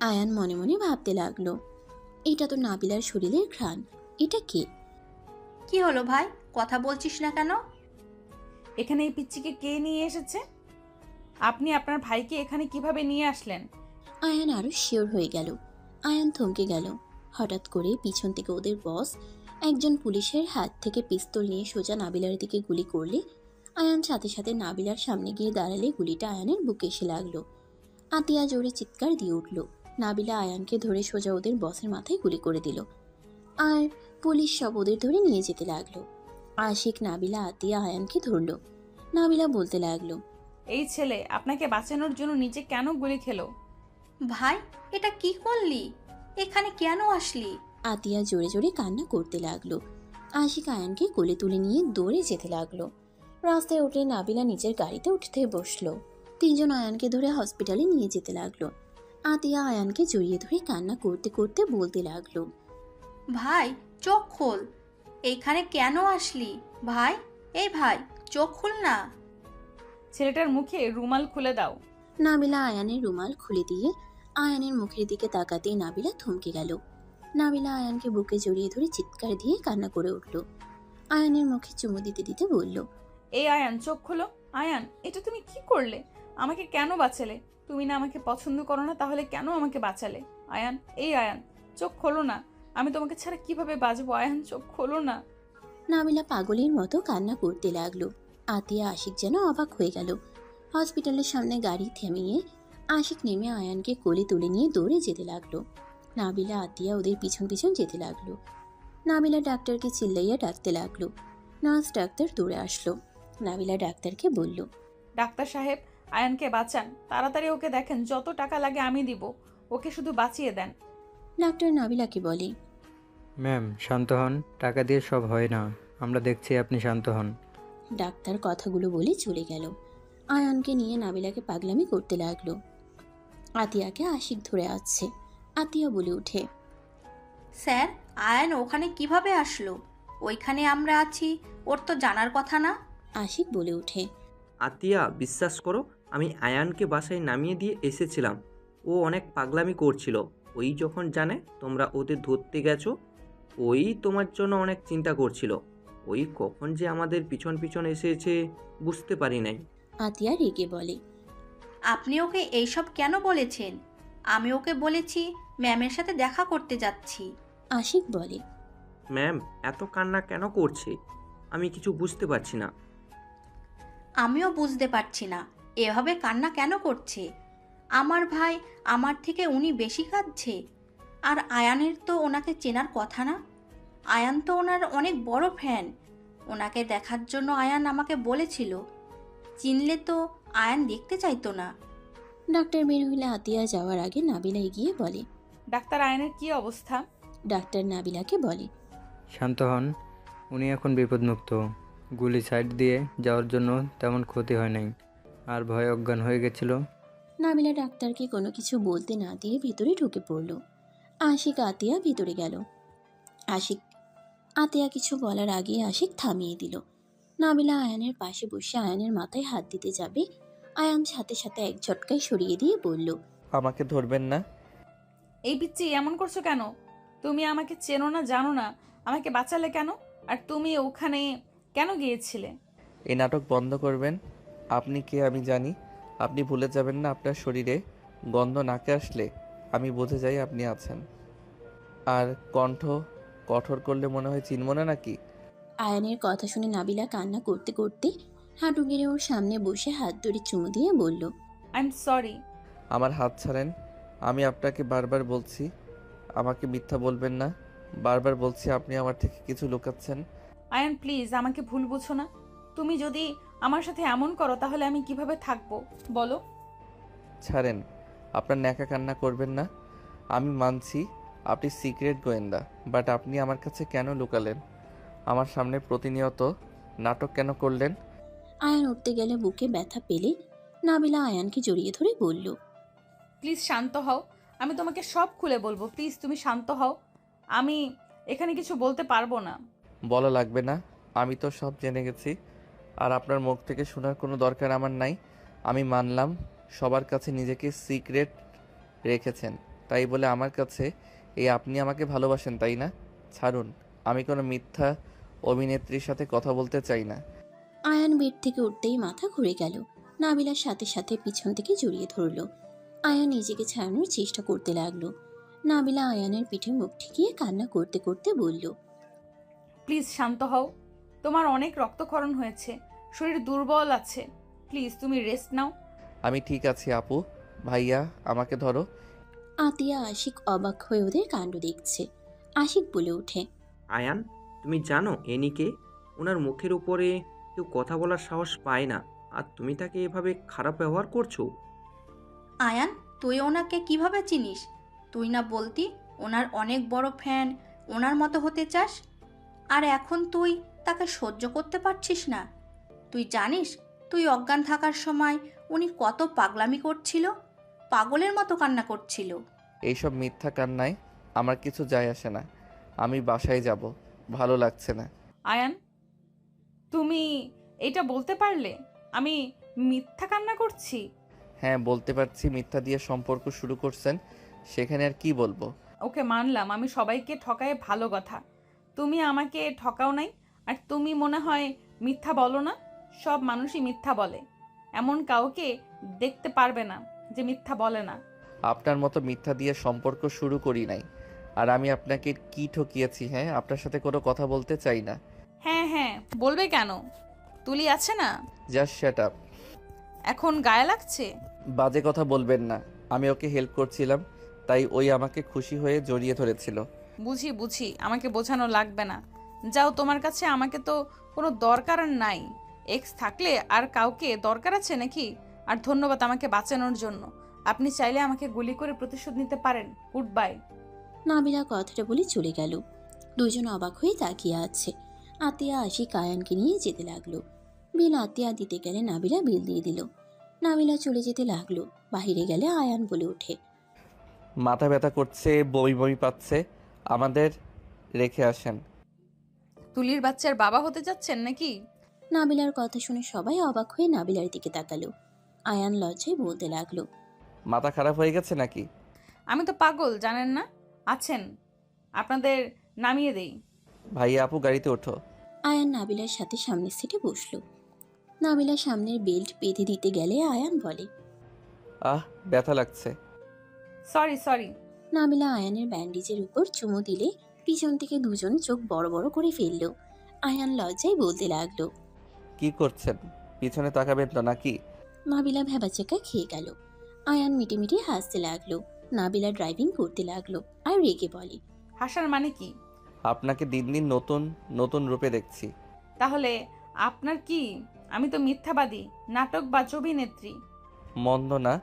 S3: আয়ান মনে মনে ভাবতে লাগলো, এটা তো নাবিলার শরীরের ঘ্রাণ, এটা কে?
S13: কি হলো ভাই, কথা বলছিস না কেন?
S1: এখানে এই পিচ্চিকে কে নিয়ে এসেছে? আপনি আপনার ভাইকে এখানে কিভাবে নিয়ে আসলেন?
S3: আয়ান আরো শিওর হয়ে গেল। আয়ান থমকে গেল। হঠাৎ করে পিছন থেকে ওদের বস একজন পুলিশের হাত থেকে পিস্তল নিয়ে সোজা নাবিলার দিকে গুলি করলে আয়ান সাথে সাথে নাবিলার সামনে গিয়ে দাঁড়ালে গুলিটা আয়ানের বুকে এসে লাগলো। আতিয়া জোরে চিৎকার দিয়ে উঠল। নাবিলা আয়ানকে ধরে সোজা ওদের বসের মাথায় গুলি করে দিল। আর পুলিশ সব ওদের ধরে নিয়ে যেতে লাগলো। আশিক, নাবিলা, আতিয়া আয়ানকে ধরল। নাবিলা বলতে লাগলো,
S1: এই ছেলে আপনাকে বাঁচানোর জন্য নিজে কেন গুলি খেলো?
S13: ভাই, এটা কি করলি? এখানে কেন আসলি?
S3: আতিয়া জোরে জোরে কান্না করতে লাগলো। আশিক আয়ানকে কোলে তুলে নিয়ে দৌড়ে যেতে লাগলো। রাস্তায় উঠে নাবিলা নিজের গাড়িতে উঠতে বসলো। তিনজন আয়ানকে ধরে হসপিটালে নিয়ে যেতে লাগলো। আতিয়া আয়ানকে জড়িয়ে ধরে কান্না করতে করতে বলতে লাগলো,
S13: ভাই, চোখ খোল। এইখানে কেন আসলি ভাই? এই ভাই, চোখ খুল না।
S1: ছেলেটার মুখে রুমাল খুলে দাও।
S3: নাবিলা আয়ানের রুমাল খুলে দিয়ে আয়ানের মুখের দিকে তাকাতেই নাবিলা থমকে গেল। নাবিলা আয়ানকে বুকে জড়িয়ে ধরে চিৎকার দিয়ে কান্না করে উঠল। আয়ানের মুখে চুমু দিতে দিতে বলল,
S1: এই আয়ান, চোখ খোলো। আয়ান, এটা তুমি কি করলে? আমাকে কেন বাঁচালে? তুমি না আমাকে পছন্দ করো না, তাহলে কেন আমাকে বাঁচালে? আয়ান, এই আয়ান, চোখ খোলো না। আমি তোমাকে ছাড়া কিভাবে বাঁচবো? আয়ান, চোখ খোলো না।
S3: নাবিলা পাগলের মতো কান্না করতে লাগলো। আতিয়া আশিক যেন অবাক হয়ে গেল। হসপিটালের সামনে গাড়ি থামিয়ে আশিক নেমে আয়ানকে কোলে তুলে নিয়ে দৌড়ে যেতে লাগলো। নাবিলা আতিয়া ওদের পিছন পিছন যেতে লাগলো। নাবিলা ডাক্তারকে চিল্লাইয়া ডাকতে লাগলো। নার্স ডাক্তার দৌড়ে আসলো। নাবিলা ডাক্তারকে বলল,
S1: ডাক্তার সাহেব, আয়ানকে বাঁচান, তাড়াতাড়ি ওকে দেখেন, যত টাকা লাগে আমি দিব, ওকে শুধু বাঁচিয়ে দেন।
S3: ডাক্তার নাবিলাকে বলে,
S9: ম্যাম শান্ত হন, টাকা দিয়ে সব হয় না, আমরা দেখছি, আপনি শান্ত হন।
S3: ডাক্তার কথাগুলো বলে চলে গেল। আয়ানকে নিয়ে নাবিলাকে পাগলামি করতে লাগলো। আতিয়াকে আশিক ধরে আসছে। আতিয়া বলে উঠে,
S13: স্যার, আয়ান ওখানে কিভাবে আসলো? ওইখানে আমরা আছি, ওর তো জানার কথা না।
S3: আশিক বলে উঠে,
S14: আতিয়া, বিশ্বাস করো, আমি আয়ানকে বাসায় নামিয়ে দিয়ে এসেছিলাম। ও অনেক পাগলামি করছিল। ওই যখন জানে তোমরা ওদের ধরতে গেছো, ওই তোমার জন্য অনেক চিন্তা করছিল। ওই কখন যে আমাদের পিছন পিছন এসেছে বুঝতে পারি নাই।
S3: আতিয়া রেগে বলে,
S13: আপনি ওকে এইসব কেন বলেছেন? আমি ওকে বলেছি ম্যামের সাথে দেখা করতে যাচ্ছি।
S3: আশিক বলে,
S14: ম্যাম এত কান্না কেন করছে? আমি কিছু বুঝতে পারছি না।
S13: আমিও বুঝতে পারছি না এভাবে কান্না কেন করছে। আমার ভাই আমার থেকে উনি বেশি কাঁদছে। আর আয়ানের তো ওনাকে চেনার কথা না। আয়ান তো ওনার অনেক বড় ফ্যান। ওনাকে দেখার জন্য আয়ান আমাকে বলেছিল। চিনলে তো আয়ান দেখতে চাইতো না।
S3: ডাক্তার বের হইলে আতিয়া যাওয়ার আগে নাবিলা এগিয়ে বলে,
S1: ডাক্তার, আয়ানের কি অবস্থা?
S3: ডাক্তার নাবিলাকে বলে,
S9: শান্ত হন, উনি এখন বিপদমুক্ত। গুলি সাইড দিয়ে যাওয়ার জন্য তেমন ক্ষতি হয় নাই, আর ভয়ে অজ্ঞান হয়ে গেছিল।
S3: নাবিলা ডাক্তারকে কোনো কিছু বলতে না দিয়ে ভিতরে ঢুকে পড়ল। আশিক আতিয়া ভিতরে গেল। আতিয়া কিছু বলার আগে আশিক থামিয়ে দিল। নাবিলা আয়ানের পাশে বসে আয়ানের মাথায় হাত দিতে যাবে, আয়ান সাথে সাথে এক ঝটকায় সরিয়ে দিয়ে বলল,
S2: আমাকে ধরবেন না।
S1: এই পিচ্চি, এমন করছো কেন? তুমি আমাকে চেনো না, জানো না, আমাকে বাঁচালে কেন? আর তুমি ওখানে কেন গিয়েছিলে?
S2: এই নাটক বন্ধ করবেন। আপনি কে আমি জানি। আপনি ভুলে যাবেন না আপনার শরীরে গন্ধ নাকে আসলে আমি বুঝে যাই আপনি আছেন। আর কণ্ঠ কঠোর করলে মনে হয় চিনব না নাকি?
S3: আয়ানের কথা শুনে নাবিলা কান্না করতে করতে হাঁটু গেড়ে ওর সামনে বসে হাত ধরে চুমু দিয়ে বলল,
S1: আই এম সরি।
S2: আমার হাত ছাড়েন। আমি আপনাকে বারবার বলছি আমাকে মিথ্যা বলবেন না। বারবার বলছি আপনি আমার থেকে কিছু লুকাচ্ছেন।
S1: আয়ান, প্লিজ আমাকে ভুল বুঝো না। তুমি যদি আমার সাথে এমন করো তাহলে আমি কিভাবে থাকবো বলো?
S2: ছাড়েন, আপনার ন্যাকা কান্না করবেন না। আমি মানছি আপনি সিক্রেট গোয়েন্দা, বাট আপনি আমার কাছে কেন লুকালেন? আমার সামনে প্রতিনিয়ত নাটক কেন করলেন?
S3: আয়ান উঠতে গেলে বুকে ব্যথা পেলে নাবিলা আয়ানকে জড়িয়ে ধরে বলল,
S1: প্লিজ শান্ত হও, আমি তোমাকে সব খুলে বলবো। প্লিজ তুমি শান্ত হও, আমি এখানে কিছু বলতে পারবো না।
S2: বলা লাগবে না, আমি তো সব জেনে গেছি। আর আপনার মুখ থেকে শোনার কোনো দরকার আমার নাই। আমি মানলাম সবার কাছে নিজেকে সিক্রেট রেখেছেন, তাই বলে আমার কাছে এই আপনি আমাকে ভালোবাসেন তাই না? ছাড়ুন, আমি কোনো মিথ্যা অভিনেত্রীর সাথে কথা বলতে চাই না।
S3: আয়ান বেড থেকে উঠতেই মাথা ঘুরে গেল। নাবিলার সাথে সাথে পিছন থেকে জড়িয়ে ধরল। আয়ান নিজেকে ছাড়ানোর চেষ্টা করতে লাগলো। নাবিলা আয়ানের পিঠে মুখ ঠেকিয়ে কান্না করতে করতে বলল,
S1: প্লিজ শান্ত হও, তোমার অনেক রক্তক্ষরণ হয়েছে, শরীর দুর্বল আছে, প্লিজ তুমি রেস্ট নাও।
S2: আমি ঠিক আছি আপু। ভাইয়া আমাকে ধরো।
S3: আতিয়া আশিক অবাক হয়ে ওদের কাণ্ড দেখছে। আশিক বলে ওঠে,
S14: আয়ান, তুমি জানো এনিকে? ওনার মুখের উপরে কেউ কথা বলার সাহস পায় না, আর তুমি তাকে এভাবে খারাপ ব্যবহার করছো।
S13: আয়ান, তুই ওনাকে কিভাবে চিনিস? তুই না বলতি ওনার অনেক বড় ফ্যান, ওনার মতো হতে চাস, আর এখন তুই তাকে সহ্য করতে পারছিস না। তুই জানিস তুই অজ্ঞান থাকার সময় উনি কত পাগলামি করছিল, পাগলের মতো কান্না করছিল।
S2: এইসব মিথ্যা কান্নায় আমার কিছু যায় আসে না। আমি বাসায় যাব, ভালো লাগছে না।
S1: আয়ান, তুমি এটা বলতে পারলে আমি মিথ্যা কান্না করছি?
S2: হ্যাঁ, বলতে পারছি। মিথ্যা দিয়ে সম্পর্ক শুরু করছেন, সেখানে আর কি বলবো।
S1: ওকে, মানলাম আমি সবাইকে ঠকায়, ভালো কথা। তুমি আমাকে ঠকাও নাই, আর তুমি মনে হয় মিথ্যা বলো না। সব মানুষই মিথ্যা বলে, এমন কাউকে দেখতে পারবে না যে মিথ্যা বলে না।
S2: আপনার মতো মিথ্যা দিয়ে সম্পর্ক শুরু করি নাই। আর আমি আপনাকে কি ঠকিয়েছি? হ্যাঁ, আপনার সাথে কোনো কথা বলতে চাই না।
S1: হ্যাঁ হ্যাঁ, বলবে কেন? তুলি আছে না?
S2: Just shut up.
S1: এখন গায়ে লাগছে?
S2: বাজে কথা বলবেন না। আমি ওকে হেল্প করছিলাম, তাই ওই আমাকে খুশি হয়ে জড়িয়ে ধরেছিল।
S1: বুঝি বুঝি, আমাকে বোঝানো লাগবে না। যাও, তোমার কাছে আমাকে তো কোনো দরকার নাই। এক্স থাকলে আর কাউকে দরকার আছে নাকি? আর ধন্যবাদ আমাকে বাঁচানোর জন্য। আপনি চাইলে আমাকে গুলি করে প্রতিশোধ নিতে পারেন। Good bye.
S3: নাবিলা কথাটা বলে চলে গেল। দুজন অবাক হয়ে তাকিয়ে আছে। আতিয়া আশিক আয়ানকে নিয়ে যেতে লাগলো। বিল আতিয়া দিতে গেলে নাবিলা বিল দিয়ে দিল। নাবিলা চলে যেতে লাগলো। বাহিরে গেলে আয়ান বলে ওঠে,
S2: মাথা ব্যথা করছে, বমি বমি পাচ্ছে, আমাদের রেখে আসেন।
S1: তুলির বাচ্চার বাবা হতে যাচ্ছেন নাকি?
S3: নাবিলার কথা শুনে সবাই অবাক হয়ে নাবিলার দিকে তাকালো। আয়ান লজ্জায় বলতে লাগলো,
S2: মাথা খারাপ হয়ে গেছে নাকি?
S1: আমি তো পাগল, জানেন না? আছেন, আপনাদের নামিয়ে দেই।
S2: ভাইয়া আপু, গাড়িতে ওঠো।
S3: আয়ান নাবিলার সাথে সামনের সিটে বসলো। নাবিলা সামনের বেল্ট বেঁধে দিতে গেলে আয়ান বলে,
S2: আহ, ব্যথা লাগছে।
S1: Sorry sorry.
S3: নাবিলা আয়ানের ব্যান্ডেজের উপর চুমু দিলে পিছন থেকে দুজন চোখ বড় বড় করে ফেলল। আয়ান লজ্জায় বলতে লাগলো,
S2: কি করছেন? পিছনে তাকাবেন তো নাকি?
S3: নাবিলা ভেবাচেকা খেয়ে গেল। আয়ান মিটে মিটে হাসতে লাগলো। নাবিলা ড্রাইভিং করতে লাগলো আর রেগে বলে,
S1: হাসার মানে কি?
S2: আপনাকে দিন দিন নতুন নতুন রূপে দেখছি।
S1: তাহলে আপনার কি? আমি তো মিথ্যাবাদী, নাটক বা অভিনেত্রী।
S2: মন্দ না,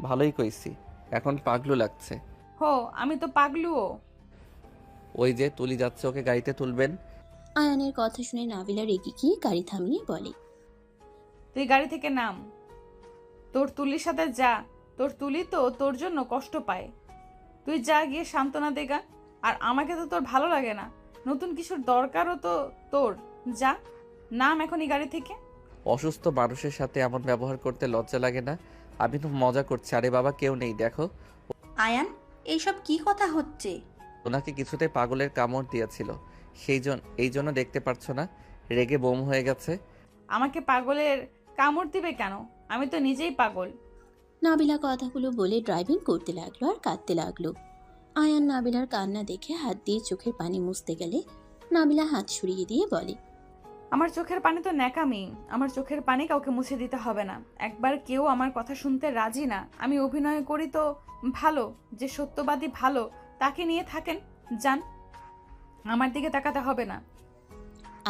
S2: ভালোই কইছি। এখন পাগলু লাগছে।
S1: হো, আমি তো পাগলুও।
S2: ওই যে তুলি যাচ্ছে, ওকে গাড়িতে তুলবেন।
S3: আয়ানের কথা শুনে নাবিলা রেগে গিয়ে গাড়ি থামিয়ে বলে,
S1: তুই গাড়ি থেকে নাম, তোর তুলির সাথে যা। তোর তুলি তো তোর জন্য কষ্ট পায়। তুই যা গিয়ে সান্ত্বনা দেগা। আর আমাকে তো তোর ভালো লাগে না, নতুন কিছুর দরকারও তো তোর। যা, নাম এখনই গাড়ি থেকে।
S2: অসুস্থ মানুষের সাথে এমন ব্যবহার করতে লজ্জা লাগে না? আমি তো মজা করছি। আরে বাবা, কেউ নেই, দেখো।
S13: আয়ান, এইসব কি কথা হচ্ছে?
S2: ওনাকে কিছুতে পাগলের কামড় দিয়েছিল, এই জন্য দেখতে পারছো না, রেগে বোম হয়ে গেছে।
S1: আমাকে পাগলের কামড় দিবে কেন? আমি তো নিজেই পাগল।
S3: নাবিলা কথাগুলো বলে ড্রাইভিং করতে লাগলো আর কাঁদতে লাগলো। আয়ান নাবিলার কান্না দেখে হাত দিয়ে চোখের পানি মুছতে গেলে নাবিলা হাত সরিয়ে দিয়ে বলে,
S1: আমার চোখের পানি তো ন্যাকামি। আমার চোখের পানি কাউকে মুছে দিতে হবে না। একবার কেউ আমার কথা শুনতে রাজি না। আমি অভিনয় করি তো ভালো, যে সত্যবাদী ভালো তাকে নিয়ে থাকেন। যান, আমার দিকে তাকাতে হবে না।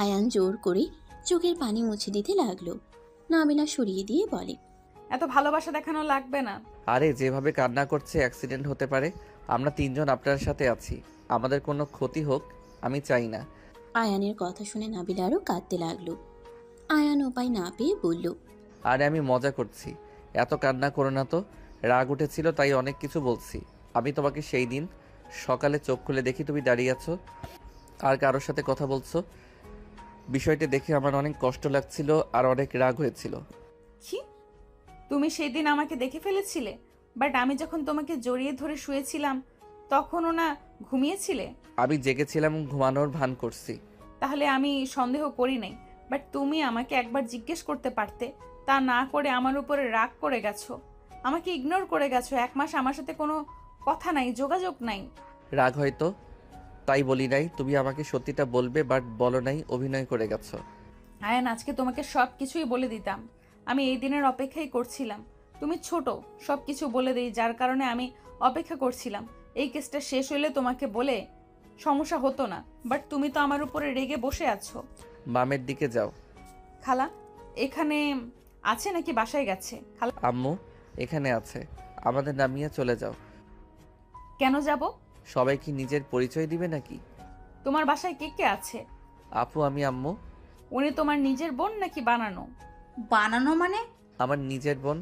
S3: আয়ান জোর করে চোখের পানি মুছে দিতে লাগলো। নাবিলা সরিয়ে দিয়ে বলে,
S1: এত ভালোবাসা দেখানো লাগবে না।
S2: আরে যেভাবে কান্না করছে অ্যাক্সিডেন্ট হতে পারে। আমরা তিনজন আপনার সাথে আছি, আমাদের কোনো ক্ষতি হোক আমি চাই না।
S3: আয়ানের কথা শুনে নাবিলা আরও কাঁদতে লাগলো। আয়ান উপায় না পেয়ে বলল,
S2: আরে আমি মজা করছি, এত কান্না করো না তো। রাগ উঠেছিল তাই অনেক কিছু বলছি। আমি তোমাকে সেই দিন সকালে চোখ খুলে দেখি তুমি দাঁড়িয়ে আছো আর কারোর সাথে কথা বলছো। বিষয়টি দেখে আমার অনেক কষ্ট লাগছিল আর অনেক রাগ হয়েছিল।
S1: কি? তুমি সেই দিন আমাকে দেখে ফেলেছিলে? বাট আমি যখন তোমাকে জড়িয়ে ধরে শুয়েছিলাম তখনও না ঘুমিয়েছিলে?
S2: আমি জেগেছিলাম, ঘুমানোর ভান করছি।
S1: তাহলে আমি সন্দেহ করি নাই। বাট তুমি আমাকে একবার জিজ্ঞেস করতে পারতে। তা না করে আমার উপরে রাগ করে গেছো, আমাকে ইগনোর করে গেছো। 1 মাস আমার সাথে কোনো কথা নাই, যোগাযোগ নাই।
S2: রাগ হয়তো, তাই বলি নাই। তুমি আমাকে সত্যিটা বলবে, বাট বলো নাই, অভিনয় করে গেছো।
S1: আয়ান, আজকে তোমাকে সব কিছুই বলে দিতাম। আমি এই দিনের অপেক্ষাই করছিলাম। তুমি ছোট, সব কিছু বলে দিই, যার কারণে আমি অপেক্ষা করছিলাম। এই কেসটা শেষ হইলে তোমাকে বলে সমস্যা হতো না। বাট তুমি তো আমার উপরে রেগে বসে আছো।
S2: বামের দিকে যাও।
S1: খালা এখানে আছে নাকি বাসায় গেছে? খালা
S2: আম্মু এখানে আছে, আমাদের নামিয়ে চলে যাও।
S1: কেন যাব?
S2: সবাই কি নিজের পরিচয় দিবে নাকি?
S1: তোমার বাসায় কে কে আছে?
S2: আপু, আমি, আম্মু।
S1: উনি তোমার নিজের বোন নাকি বানানো?
S13: বানানো মানে?
S2: আমার নিজের বোন।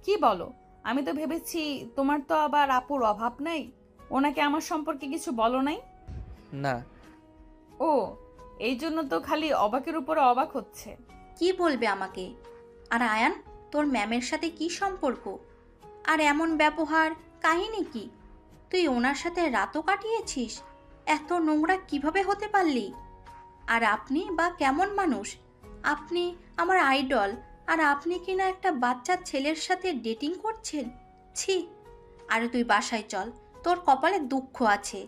S1: কি বলো? আমি তো ভেবেছি তোমার তো আবার আপুর অভাব নাই, ওনাকে আমার সম্পর্কে কিছু বলো নাই।
S2: না।
S1: ও, এই জন্য তো খালি অবাকের উপরে অবাক হচ্ছে।
S13: কি বলবে আমাকে? আর আয়ান, তোর ম্যামের সাথে কি সম্পর্ক? আর এমন ব্যবহার, কাহিনী কি? তুই ওনার সাথে রাতও কাটিয়েছিস? এত নোংরা কিভাবে হতে পারলি? আর আপনি বা কেমন মানুষ? আপনি আমার আইডল, আর আপনি কিনা একটা বাচ্চা ছেলের সাথে ডেটিং করছেন? ছি! আরে তুই বাসায় চল, তোর কপালে দুঃখ আছে।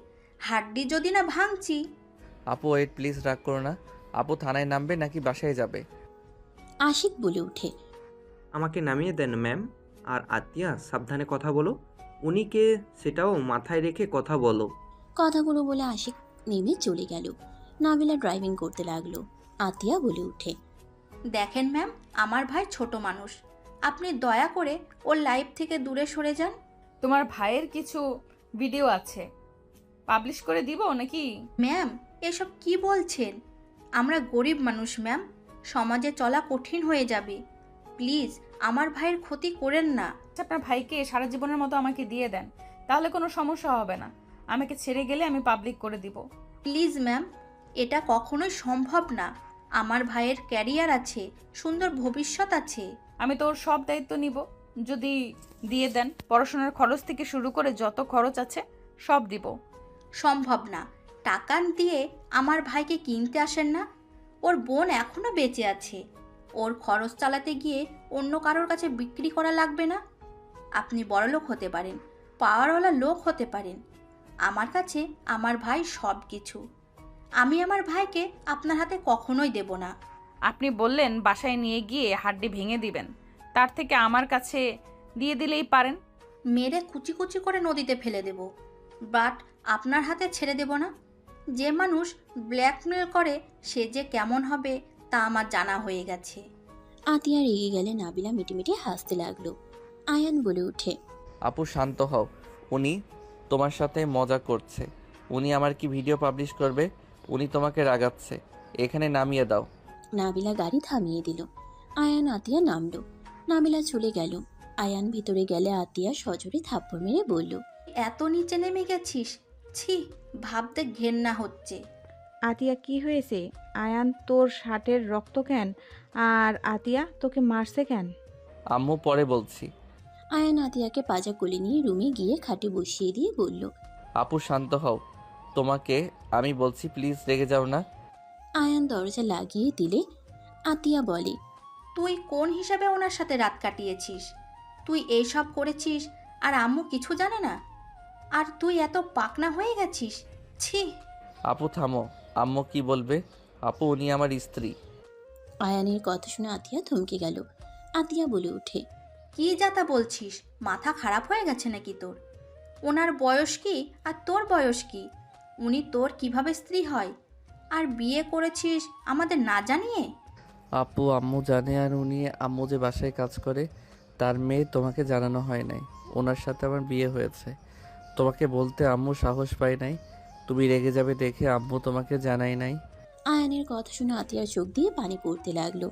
S13: হাড্ডি যদি না ভাঙছি।
S2: আপু ওয়েট, প্লিজ রাগ করো না। আপু থানায় নামবে নাকি বাসায় যাবে?
S3: আশিক বলে ওঠে।
S14: আমাকে নামিয়ে দেন ম্যাম। আর আতিয়া, সাবধানে কথা বলো। উনি কে সেটাও মাথায় রেখে কথা বলো।
S3: কথাগুলো বলে আশিক নেমে চলে গেল। নাবিলা ড্রাইভিং করতে লাগলো। আতিয়া বলে ওঠে,
S13: দেখেন ম্যাম, আমার ভাই ছোট মানুষ, আপনি দয়া করে ওর লাইফ থেকে দূরে সরে যান।
S1: তোমার ভাইয়ের কিছু ভিডিও আছে, পাবলিশ করে দিব নাকি?
S13: ম্যাম, এসব কি বলছেন? আমরা গরিব মানুষ ম্যাম, সমাজে চলা কঠিন হয়ে যাবে। প্লিজ আমার ভাইয়ের ক্ষতি করেন না।
S1: আপনার ভাইকে সারা জীবনের মতো আমাকে দিয়ে দেন, তাহলে কোনো সমস্যা হবে না। আমাকে ছেড়ে গেলে আমি পাবলিক করে দিব।
S13: প্লিজ ম্যাম, এটা কখনোই সম্ভব না। আমার ভাইয়ের ক্যারিয়ার আছে, সুন্দর ভবিষ্যৎ আছে।
S1: আমি তো ওর সব দায়িত্ব নিব যদি দিয়ে দেন। পড়াশোনার খরচ থেকে শুরু করে যত খরচ আছে সব দিব।
S13: সম্ভব না। টাকা দিয়ে আমার ভাইকে কিনতে আসেন না। ওর বোন এখনো বেঁচে আছে, ওর খরচ চালাতে গিয়ে অন্য কারোর কাছে বিক্রি করা লাগবে না। আপনি বড়লোক হতে পারেন, পাওয়ারওয়ালা লোক হতে পারেন, আমার কাছে আমার ভাই সব কিছু। আমি আমার ভাইকে আপনার হাতে কখনোই দেব না।
S1: আপনি বললেন বাসায় নিয়ে গিয়ে হাড্ডি ভেঙে দিবেন, তার থেকে আমার কাছে দিয়ে দিলেই পারেন।
S13: মেরে কুচি কুচি করে নদীতে ফেলে দেব, বাট আপনার হাতে ছেড়ে দেব না। যে মানুষ ব্ল্যাকমেল করে সে যে কেমন হবে তা আমার জানা হয়ে গেছে।
S3: আতিয়া রেগে গেলে নাবিলা মিটিমিটি হাসতে লাগলো। আয়ান বলে ওঠে,
S2: আপু শান্ত হও, উনি তোমার সাথে মজা করছে। উনি আমার কি ভিডিও পাবলিশ করবে? উনি তোমাকে রাগাচ্ছে, এখানে নামিয়ে দাও।
S3: নাবিলা গাড়ি থামিয়ে দিল। আয়ান আতিয়া নামলো। নাবিলা চলে গেল। আয়ান ভিতরে গেলে আতিয়া সজোরে থাপ্পড় মেরে বলল,
S13: এত নিচে নেমে গেছিস? ছি, ভাবতে ঘেন্না হচ্ছে।
S5: আতিয়া, কি হয়েছে? আয়ান তোর শার্টের রক্ত কেন? আর আতিয়া তোকে মারছে কেন?
S2: আম্মু পরে বলছি।
S3: আয়ান আতিয়াকে পাজা কোলে নিয়ে রুমে গিয়ে খাটে বসিয়ে দিয়ে বলল,
S2: আপু শান্ত হও, তোমাকে আমি বলছি, প্লিজ রেগে যাও না।
S3: আয়ান দরজা লাগিয়ে দিলে আতিয়া বলে,
S13: তুই কোন হিসাবে ওনার সাথে রাত কাটিয়েছিস? তুই এইসব করেছিস আর আম্মু কিছু জানে না? আর তুই এত পাকনা হয়ে গেছিস? ছি!
S2: আপু থামো, আম্মু কি বলবে? আপু উনি আমার স্ত্রী।
S3: আয়ানের কথা শুনে আতিয়া থমকে গেল। আতিয়া বলে ওঠে,
S13: কি যাতা বলছিস? মাথা খারাপ হয়ে গেছে নাকি তোর? ওনার বয়স কি আর তোর বয়স কি? উনি তোর কিভাবে স্ত্রী হয়? আর বিয়ে করেছিস আমাদের না জানিয়ে?
S2: আপু আম্মু জানে, আর উনি আম্মু যে বাসায় কাজ করে তার মেয়ে, তোমাকে জানানো হয় নাই। ওনার সাথে আমার বিয়ে হয়েছে, তোমাকে বলতে আম্মু সাহস পায় নাই। তুমি রেগে যাবে দেখে আম্মু তোমাকে জানাই নাই।
S3: আয়ানের কথা শুনে আতিয়ার চোখ দিয়ে পানি পড়তে লাগলো।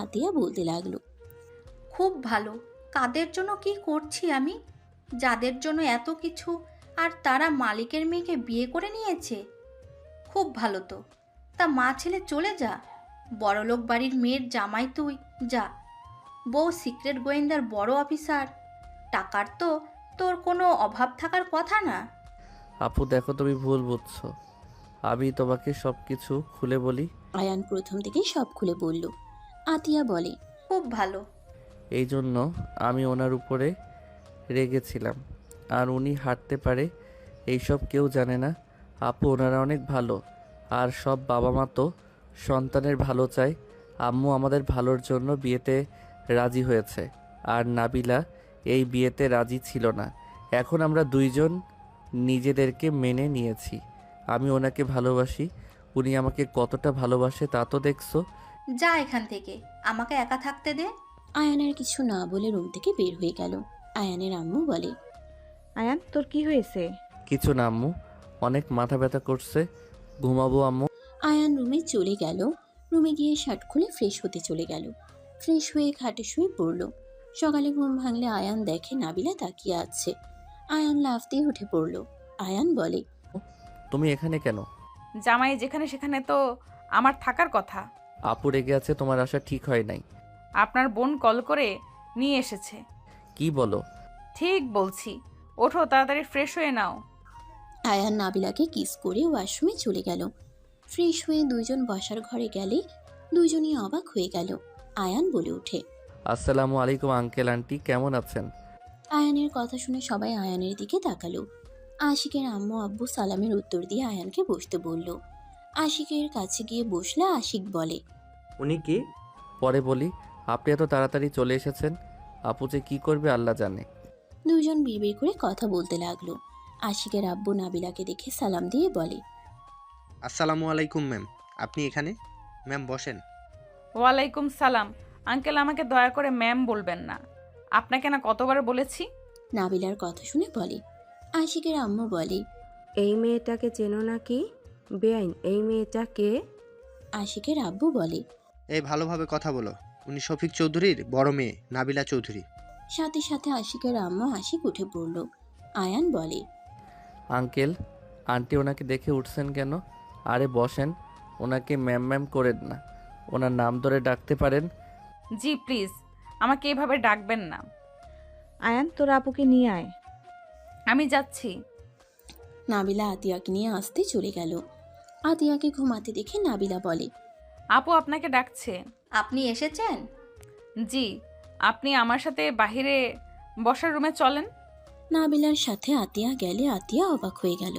S3: আতিয়া বলতে লাগলো,
S13: খুব ভালো। কাদের জন্য কি করছি আমি? যাদের জন্য এত কিছু, আর তারা মালিকের মেয়েকে বিয়ে করে নিয়েছে। খুব ভালো তো। তা মা ছেলে চলে যা, বড়লোক বাড়ির মেয়ের জামাই তুই, যা। বউ সিক্রেট গোয়েন্দার বড় অফিসার, টাকার তো তোর কোনো অভাব থাকার কথা না।
S2: আপু দেখো, তুমি ভুল বুঝছো, আমি তোমাকে সব কিছু খুলে বলি।
S3: আয়ান প্রথম থেকেই সব খুলে বলল। আতিয়া বলে,
S13: খুব ভালো।
S2: এই জন্য আমি ওনার উপরে রেগেছিলাম। আর উনি হাঁটতে পারে এইসব কেউ জানে না। আপু ওনারা অনেক ভালো, আর সব বাবা মা তো সন্তানের ভালো চায়। আম্মু আমাদের ভালোর জন্য বিয়েতে রাজি হয়েছে, আর নাবিলা এই বিয়েতে রাজি ছিল না। এখন আমরা দুইজন নিজেদেরকে মেনে নিয়েছি। আমি ওনাকে ভালোবাসি, উনি আমাকে কতটা ভালোবাসে তা তো দেখছো।
S13: যা এখান থেকে, আমাকে একা থাকতে দে।
S3: আয়ানের কিছু না বলে রুম থেকে বের হয়ে গেল। আয়ানের আম্মু বলে,
S5: আয়ান তোর কি হয়েছে?
S2: কিছু না আম্মু, অনেক মাথা ব্যথা করছে, ঘুমাবো আম্মু।
S3: আয়ান রুমে চলে গেল। রুমে গিয়ে শার্ট খুলে ফ্রেশ হতে চলে গেল। ফ্রেশ হয়ে খাটে শুয়ে পড়ল। সকালে ঘুম ভাঙলে আয়ান দেখে নাবিলা তাকিয়ে আছে। আয়ান লাফ দিয়ে উঠে পড়ল। আয়ান বলে,
S2: তুমি এখানে কেন?
S1: জামাই যেখানে সেখানে তো আমার থাকার কথা।
S2: আপু রেগে আছে, তোমার আসা ঠিক হয় নাই।
S1: আপনার বোন কল করে নিয়ে এসেছে।
S2: কি বলো?
S1: ঠিক বলছি, ওঠো তাড়াতাড়ি ফ্রেশ হয়ে নাও।
S3: আয়ান নাবিলাকে কিস করে ওয়াশরুমে চলে গেল। ফ্রেশ হয়ে দুইজন বসার ঘরে গেলে দুইজনই অবাক হয়ে গেল। আয়ান বলে ওঠে,
S2: আসসালামু আলাইকুম আঙ্কেল আন্টি, কেমন আছেন?
S3: আয়ানের কথা শুনে সবাই আয়ানের দিকে তাকালো। আশিকের আম্মু আব্বু সালামের উত্তর দিয়ে আয়ানকে বসতে বলল। আশিকের কাছে গিয়ে বসলে আশিক বলে,
S14: উনি কে?
S2: পরে বলি, আপনি এত তাড়াতাড়ি চলে এসেছেন, আপু যে কি করবে আল্লাহ জানে।
S3: দুজন বিড়বিড় করে কথা বলতে লাগলো। আশিকের আব্বু নাবিলাকে দেখে সালাম দিয়ে বলে,
S6: আসসালামু আলাইকুম ম্যাম, আপনি এখানে? ম্যাম বসেন।
S1: ওয়ালাইকুম সালাম। আঙ্কেল, আমাকে দয়া করে ম্যাম বলবেন না, আপনাকে না কতবার বলেছি।
S3: নাবিলার কথা শুনে বলে। আশিকের আম্মু বলে,
S8: এই মেয়েটাকে চেনো নাকি? বেআইন, এই মেয়েটা কে?
S3: আশিকের আব্বু বলে,
S6: এই ভালোভাবে কথা বলো, উনি শফিক চৌধুরীর বড় মেয়ে নাবিলা চৌধুরী।
S3: সাথে সাথে আশিকের আম্মু আশিক উঠে পড়ল। আয়ান বলে,
S2: আঙ্কেল আন্টি ওনাকে দেখে উঠছেন কেন? আরে বসেন, ওনাকে ম্যাম ম্যাম করেন না, ওনার নাম ধরে ডাকতে পারেন।
S1: জি প্লিজ, আমাকে এভাবে ডাকবেন না।
S5: আয়ান তোর আপুকে নিয়ে আয়।
S1: আমি যাচ্ছি।
S3: নাবিলা আতিয়াকে নিয়ে আসতে চলে গেল। আতিয়াকে ঘুমাতে দেখে নাবিলা বলে,
S1: আপু আপনাকে ডাকছে।
S13: আপনি এসেছেন?
S1: জি, আপনি আমার সাথে বাহিরে বসার রুমে চলেন।
S3: নাবিলার সাথে আতিয়া গেলে আতিয়া অবাক হয়ে গেল।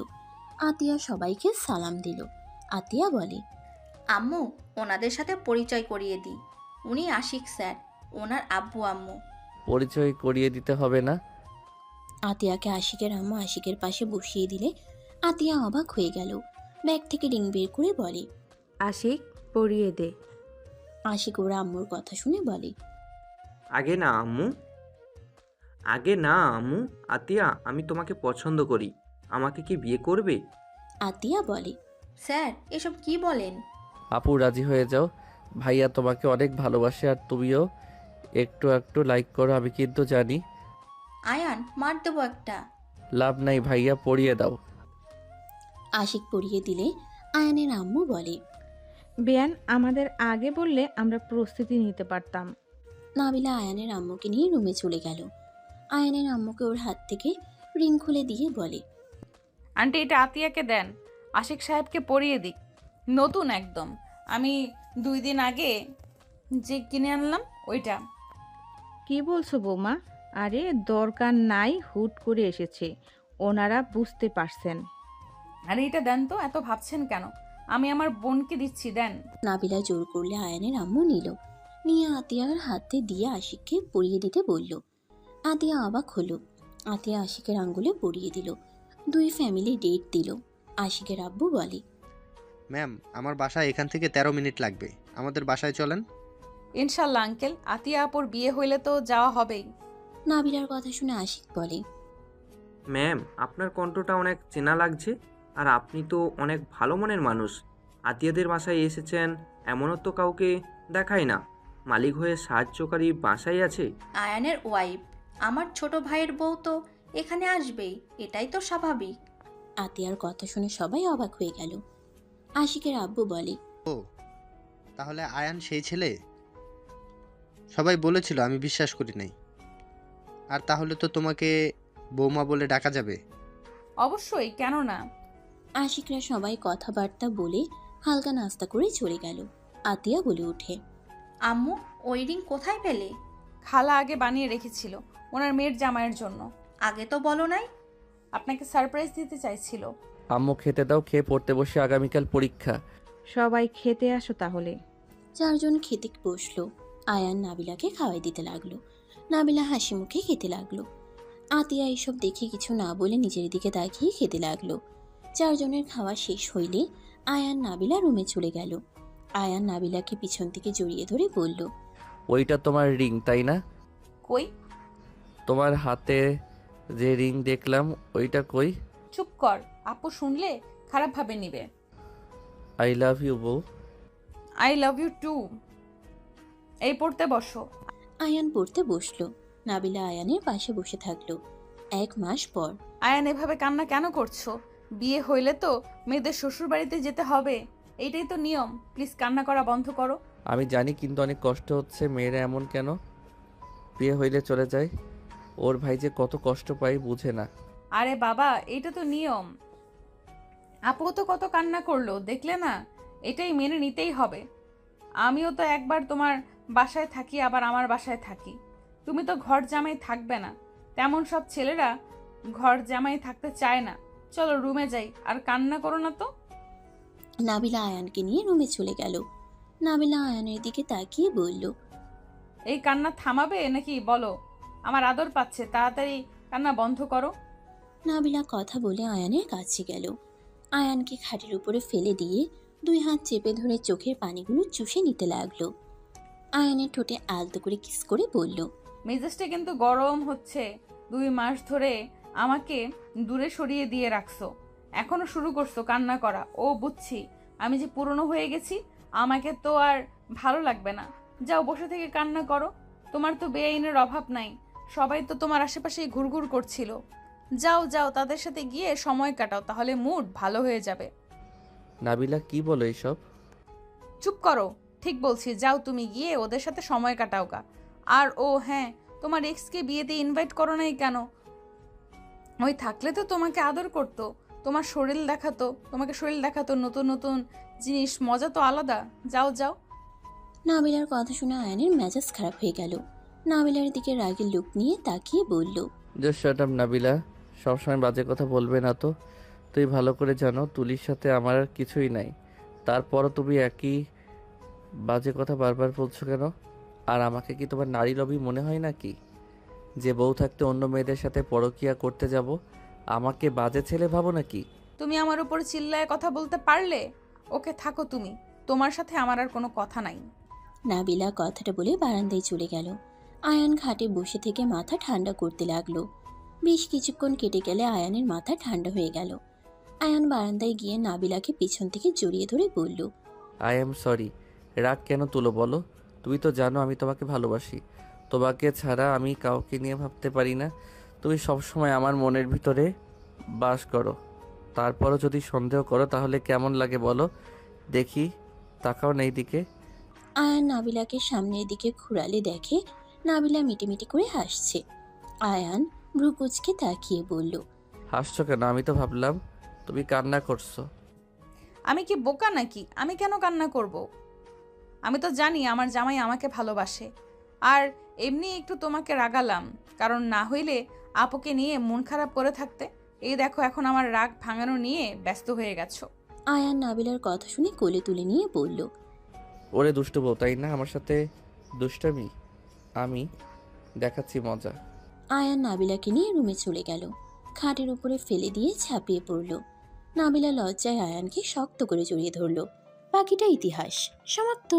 S3: আতিয়া সবাইকে সালাম দিল। আতিয়া বলে,
S13: আম্মু, ওনাদের সাথে পরিচয় করিয়ে দিই। উনি আশিক স্যার, ওনার আব্বু আম্মু।
S2: পরিচয় করিয়ে দিতে হবে না।
S3: আতিয়াকে আশিকের আম্মু আশিকের পাশে বসিয়ে দিলে আতিয়া অবাক হয়ে গেল। ব্যাগ থেকে রিং বের করে বলে,
S8: আশিক, পরিয়ে দে।
S3: আশিক ওর আম্মুর কথা শুনে বলে,
S14: আগে না আম্মু, আগে না আম্মু। আতিয়া, আমি তোমাকে পছন্দ করি, আমাকে কি বিয়ে করবে?
S3: আতিয়া বলে,
S13: স্যার এসব কি বলেন?
S2: আপু রাজি হয়ে যাও, ভাইয়া তোমাকে অনেক ভালোবাসে, আর তুমিও একটু একটু লাইক করো, আমি কিন্তু জানি।
S13: আয়ান, মার দেবো একটা।
S2: লাভ নাই ভাইয়া, পড়িয়ে দাও।
S3: আশিক পরিয়ে দিলে আয়ানের আম্মু বলে,
S5: বেয়ান, আমাদের আগে বললে আমরা প্রস্তুতি নিতে পারতাম।
S3: নাবিলা আয়ানের আম্মুকে নিয়ে রুমে চলে গেল। আয়ানের আম্মুকে ওর হাত থেকে রিং খুলে দিয়ে বলে,
S1: আন্টি এটা আতিয়াকে দেন, আশিক সাহেবকে পরিয়ে দিক, নতুন একদম। আমি 2 দিন আগে যে কিনে আনলাম ওইটা।
S5: কি বলছো বৌমা? আরে দরকার নাই, হুট করে এসেছে, ওনারা বুঝতে পারছেন।
S1: আরে এটা দেন তো, এত ভাবছেন কেন? আমি আমার বোনকে দিচ্ছি, দেন।
S3: নাবিলা জোর করলে আয়ানের আম্মু নিল। নিয়ে আতিয়ার হাতে দিয়ে আশিককে পরিয়ে দিতে বলল। আতিয়া অবাক হলো। আতিয়া আশিকের আঙ্গুলে পরিয়ে দিল। 2 ফ্যামিলি ডেট দিল। আশিকের আব্বু বলে,
S6: ম্যাম আমার বাসায় এখান থেকে 13 মিনিট লাগবে, আমাদের বাসায় চলেন।
S1: ইনশাল্লাহ আঙ্কেল, আতিয়া আপুর বিয়ে হইলে তো যাওয়া হবেই।
S3: নাবিলার কথা শুনে আশিক বলে,
S14: ম্যাম, আপনার কণ্ঠটা অনেক চেনা লাগছে, আর আপনি তো অনেক ভালো মনের মানুষ। আতিয়াদের বাসায় এসেছেন, এমনও তো কাউকে দেখায় না। মালিক হয়ে সাহায্যকারী বাসায় আছে।
S13: আয়ানের ওয়াইফ, আমার ছোট ভাইয়ের বউ তো এখানে আসবেই, এটাই তো স্বাভাবিক।
S3: আতিয়ার কথা শুনে সবাই অবাক হয়ে গেল। আশিকের আব্বু বলে,
S6: ও তাহলে আয়ান সেই ছেলে? সবাই বলেছিল, আমি বিশ্বাস করি নাই। আর তাহলে তো তোমাকে বৌমা বলে ডাকা যাবে?
S1: অবশ্যই, কেন না।
S3: আশিকরা সবাই কথাবার্তা বলে হালকা নাস্তা করে চলে গেল। আতিয়া বলে ওঠে,
S13: আম্মু, ওই রিং কোথায় পেলে?
S1: খালা আগে বানিয়ে রেখেছিল ওনার মেয়ের জামাইয়ের জন্য।
S13: আগে তো বলো নাই।
S1: আপনাকে সারপ্রাইজ দিতে চাইছিল।
S2: আম্মু খেতে দাও, খেয়ে পড়তে বসে, আগামীকাল পরীক্ষা।
S5: সবাই খেতে আসো তাহলে।
S3: 4 জন খেতে বসলো। আয়ান নাবিলাকে খাওয়াই দিতে লাগলো। নাবিলা হাসি মুখে খেতে লাগলো। আতিয়া এইসব দেখে কিছু না বলে নিজের দিকে তাকিয়ে খেতে লাগলো। 4 জনের খাওয়া শেষ হইলে আয়ান নাবিলা রুমে চলে গেল। আয়ান নাবিলাকে পিছন থেকে জড়িয়ে ধরে বলল,
S2: ওইটা তোমার রিং তাই না?
S1: কই?
S2: তোমার হাতে যে রিং দেখলাম ওইটা কই?
S1: চুপ কর, আপু শুনলে খারাপ ভাবে নিবে।
S2: আই লাভ ইউ বউ।
S1: I love you too. এই পড়তে বসো।
S3: আয়ান পড়তে বসলো। নাবিলা আয়ানের পাশে বসে থাকলো। 1 মাস পর।
S1: আয়ান এভাবে কান্না কেন করছো? বিয়ে হইলে তো মেয়েদের শ্বশুর বাড়িতে যেতে হবে, এইটাই তো নিয়ম। প্লিজ কান্না করা বন্ধ করো।
S2: আমি জানি, কিন্তু অনেক কষ্ট হচ্ছে। মেয়েরা এমন কেন? বিয়ে হইলে চলে যায়। ওর ভাই যে কত কষ্ট পায় বুঝে না।
S1: আরে বাবা, এটা তো নিয়ম। আপু তো কত কান্না করলো দেখলে না? এটাই মেনে নিতেই হবে। আমিও তো একবার তোমার বাসায় থাকি, আবার আমার বাসায় থাকি। তুমি তো ঘর জামাই থাকবে না। তেমন সব ছেলেরা ঘর জামাই থাকতে চায় না। চলো রুমে যাই, আর কান্না করো না তো।
S3: নাবিলা আয়ানকে নিয়ে রুমে চলে গেল। নাবিলা আয়ানের দিকে তাকিয়ে বলল,
S1: এই কান্না থামাবে নাকি বলো? আমার আদর পাচ্ছে, তাড়াতাড়ি কান্না বন্ধ করো।
S3: নাবিলা কথা বলে আয়ানের কাছে গেল। আয়ানকে খাটের উপরে ফেলে দিয়ে 2 হাত চেপে ধরে চোখের পানিগুলো চুষে নিতে লাগলো। আয়ানের ঠোঁটে আলতো করে কিস করে বলল,
S1: মেজাজটা কিন্তু গরম হচ্ছে। 2 মাস ধরে আমাকে দূরে সরিয়ে দিয়ে রাখছো, এখনো শুরু করছো কান্না করা। ও বুঝছি, আমি যে পুরনো হয়ে গেছি, আমাকে তো আর ভালো লাগবে না। যাও বসে থেকে কান্না করো। তোমার তো বেআইনের অভাব নাই, সবাই তো তোমার আশেপাশেই ঘুরঘুর করছিল। যাও যাও, তাদের সাথে গিয়ে সময় কাটাও, তাহলে মুড ভালো হয়ে যাবে।
S2: নাবিলা কি বলো এইসব?
S1: চুপ করো, ঠিক বলছি। যাও তুমি গিয়ে ওদের সাথে সময় কাটাও গা। আর ও হ্যাঁ, তোমার এক্সকে বিয়েতে ইনভাইট করো নাই কেন? ওই থাকলে তো তোমাকে আদর করতো, তোমার শরীর দেখাতো, তোমাকে শরীর দেখাতো, নতুন নতুন জিনিস, মজা তো আলাদা। যাও যাও।
S3: নাবিলার কথা শুনে আয়ানের মেজাজ খারাপ হয়ে গেল। নাবিলার দিকে রাগের লুক নিয়ে তাকিয়ে বলল,
S2: জাস্ট শাট আপ নাবিলা, সবসময় বাজে কথা বলবে না তো। তুই ভালো করে জানো তুলির সাথে আমার আর কিছুই নাই, তারপরও তুমি একই বাজে কথা বারবার বলছো কেন? আর আমাকে কি তোমার নারী লবি মনে হয় নাকি, যে বউ থাকতে অন্য মেয়েদের সাথে পরকিয়া করতে যাব? আমাকে বাজে ছেলে ভাবো নাকি?
S1: তুমি আমার উপর চিল্লায় কথা বলতে পারলে? ওকে থাকো তুমি, তোমার সাথে আমার আর কোনো কথা নাই।
S3: নাবিলা কথাটা বলে বারান্দায় চলে গেল। আয়ান ঘাটে বসে থেকে মাথা ঠান্ডা করতে লাগলো। বেশ কিছুক্ষণ কেটে গেলে আয়ানের মাথা ঠান্ডা হয়ে গেল। আয়ান বারান্দায় গিয়ে নাবিলাকে পিছন থেকে জড়িয়ে ধরে বলল,
S2: আই এম সরি। রাগ কেন তুলো বলো? তুমি তো জানো আমি তোমাকে ভালোবাসি। তোমাকে ছাড়া আমি কাউকে নিয়ে ভাবতে পারি না। তুমি সবসময় আমার মনের ভিতরে বাস করো। তারপরও যদি সন্দেহ করো তাহলে কেমন লাগে বলো দেখি? তাকাও না এইদিকে।
S3: আয়ান নাবিলাকে সামনের দিকে ঘুরালে দেখে নাবিলা মিটিমিটি করে হাসছে। আয়ান ভ্রুকুচকে তাকিয়ে বলল,
S2: হাসছো কেন? আমি তো ভাবলাম তুমি কান্না করছো।
S1: আমি কি বোকা নাকি? আমি কেন কান্না করব? আমি তো জানি আমার জামাই আমাকে ভালোবাসে। আর এমনি একটু তোমাকে রাগালাম, কারণ না হইলে আপুকে নিয়ে মন খারাপ করে থাকতে। এই দেখো, এখন আমার রাগ ভাঙানো নিয়ে ব্যস্ত হয়ে গেছো।
S3: আয়ান নাবিলার কথা শুনে কোলে তুলে নিয়ে বলল,
S2: ওরে দুষ্টু বউ, তাই না? আমার সাথে দুষ্টামি? আমি দেখাচ্ছি মজা।
S3: আয়ান নাবিলাকে নিয়ে রুমে চলে গেল। খাটের উপরে ফেলে দিয়ে ঝাঁপিয়ে পড়ল। নাবিলা লজ্জায় আয়ানকে শক্ত করে জড়িয়ে ধরল। বাকিটা ইতিহাস। সমাপ্ত।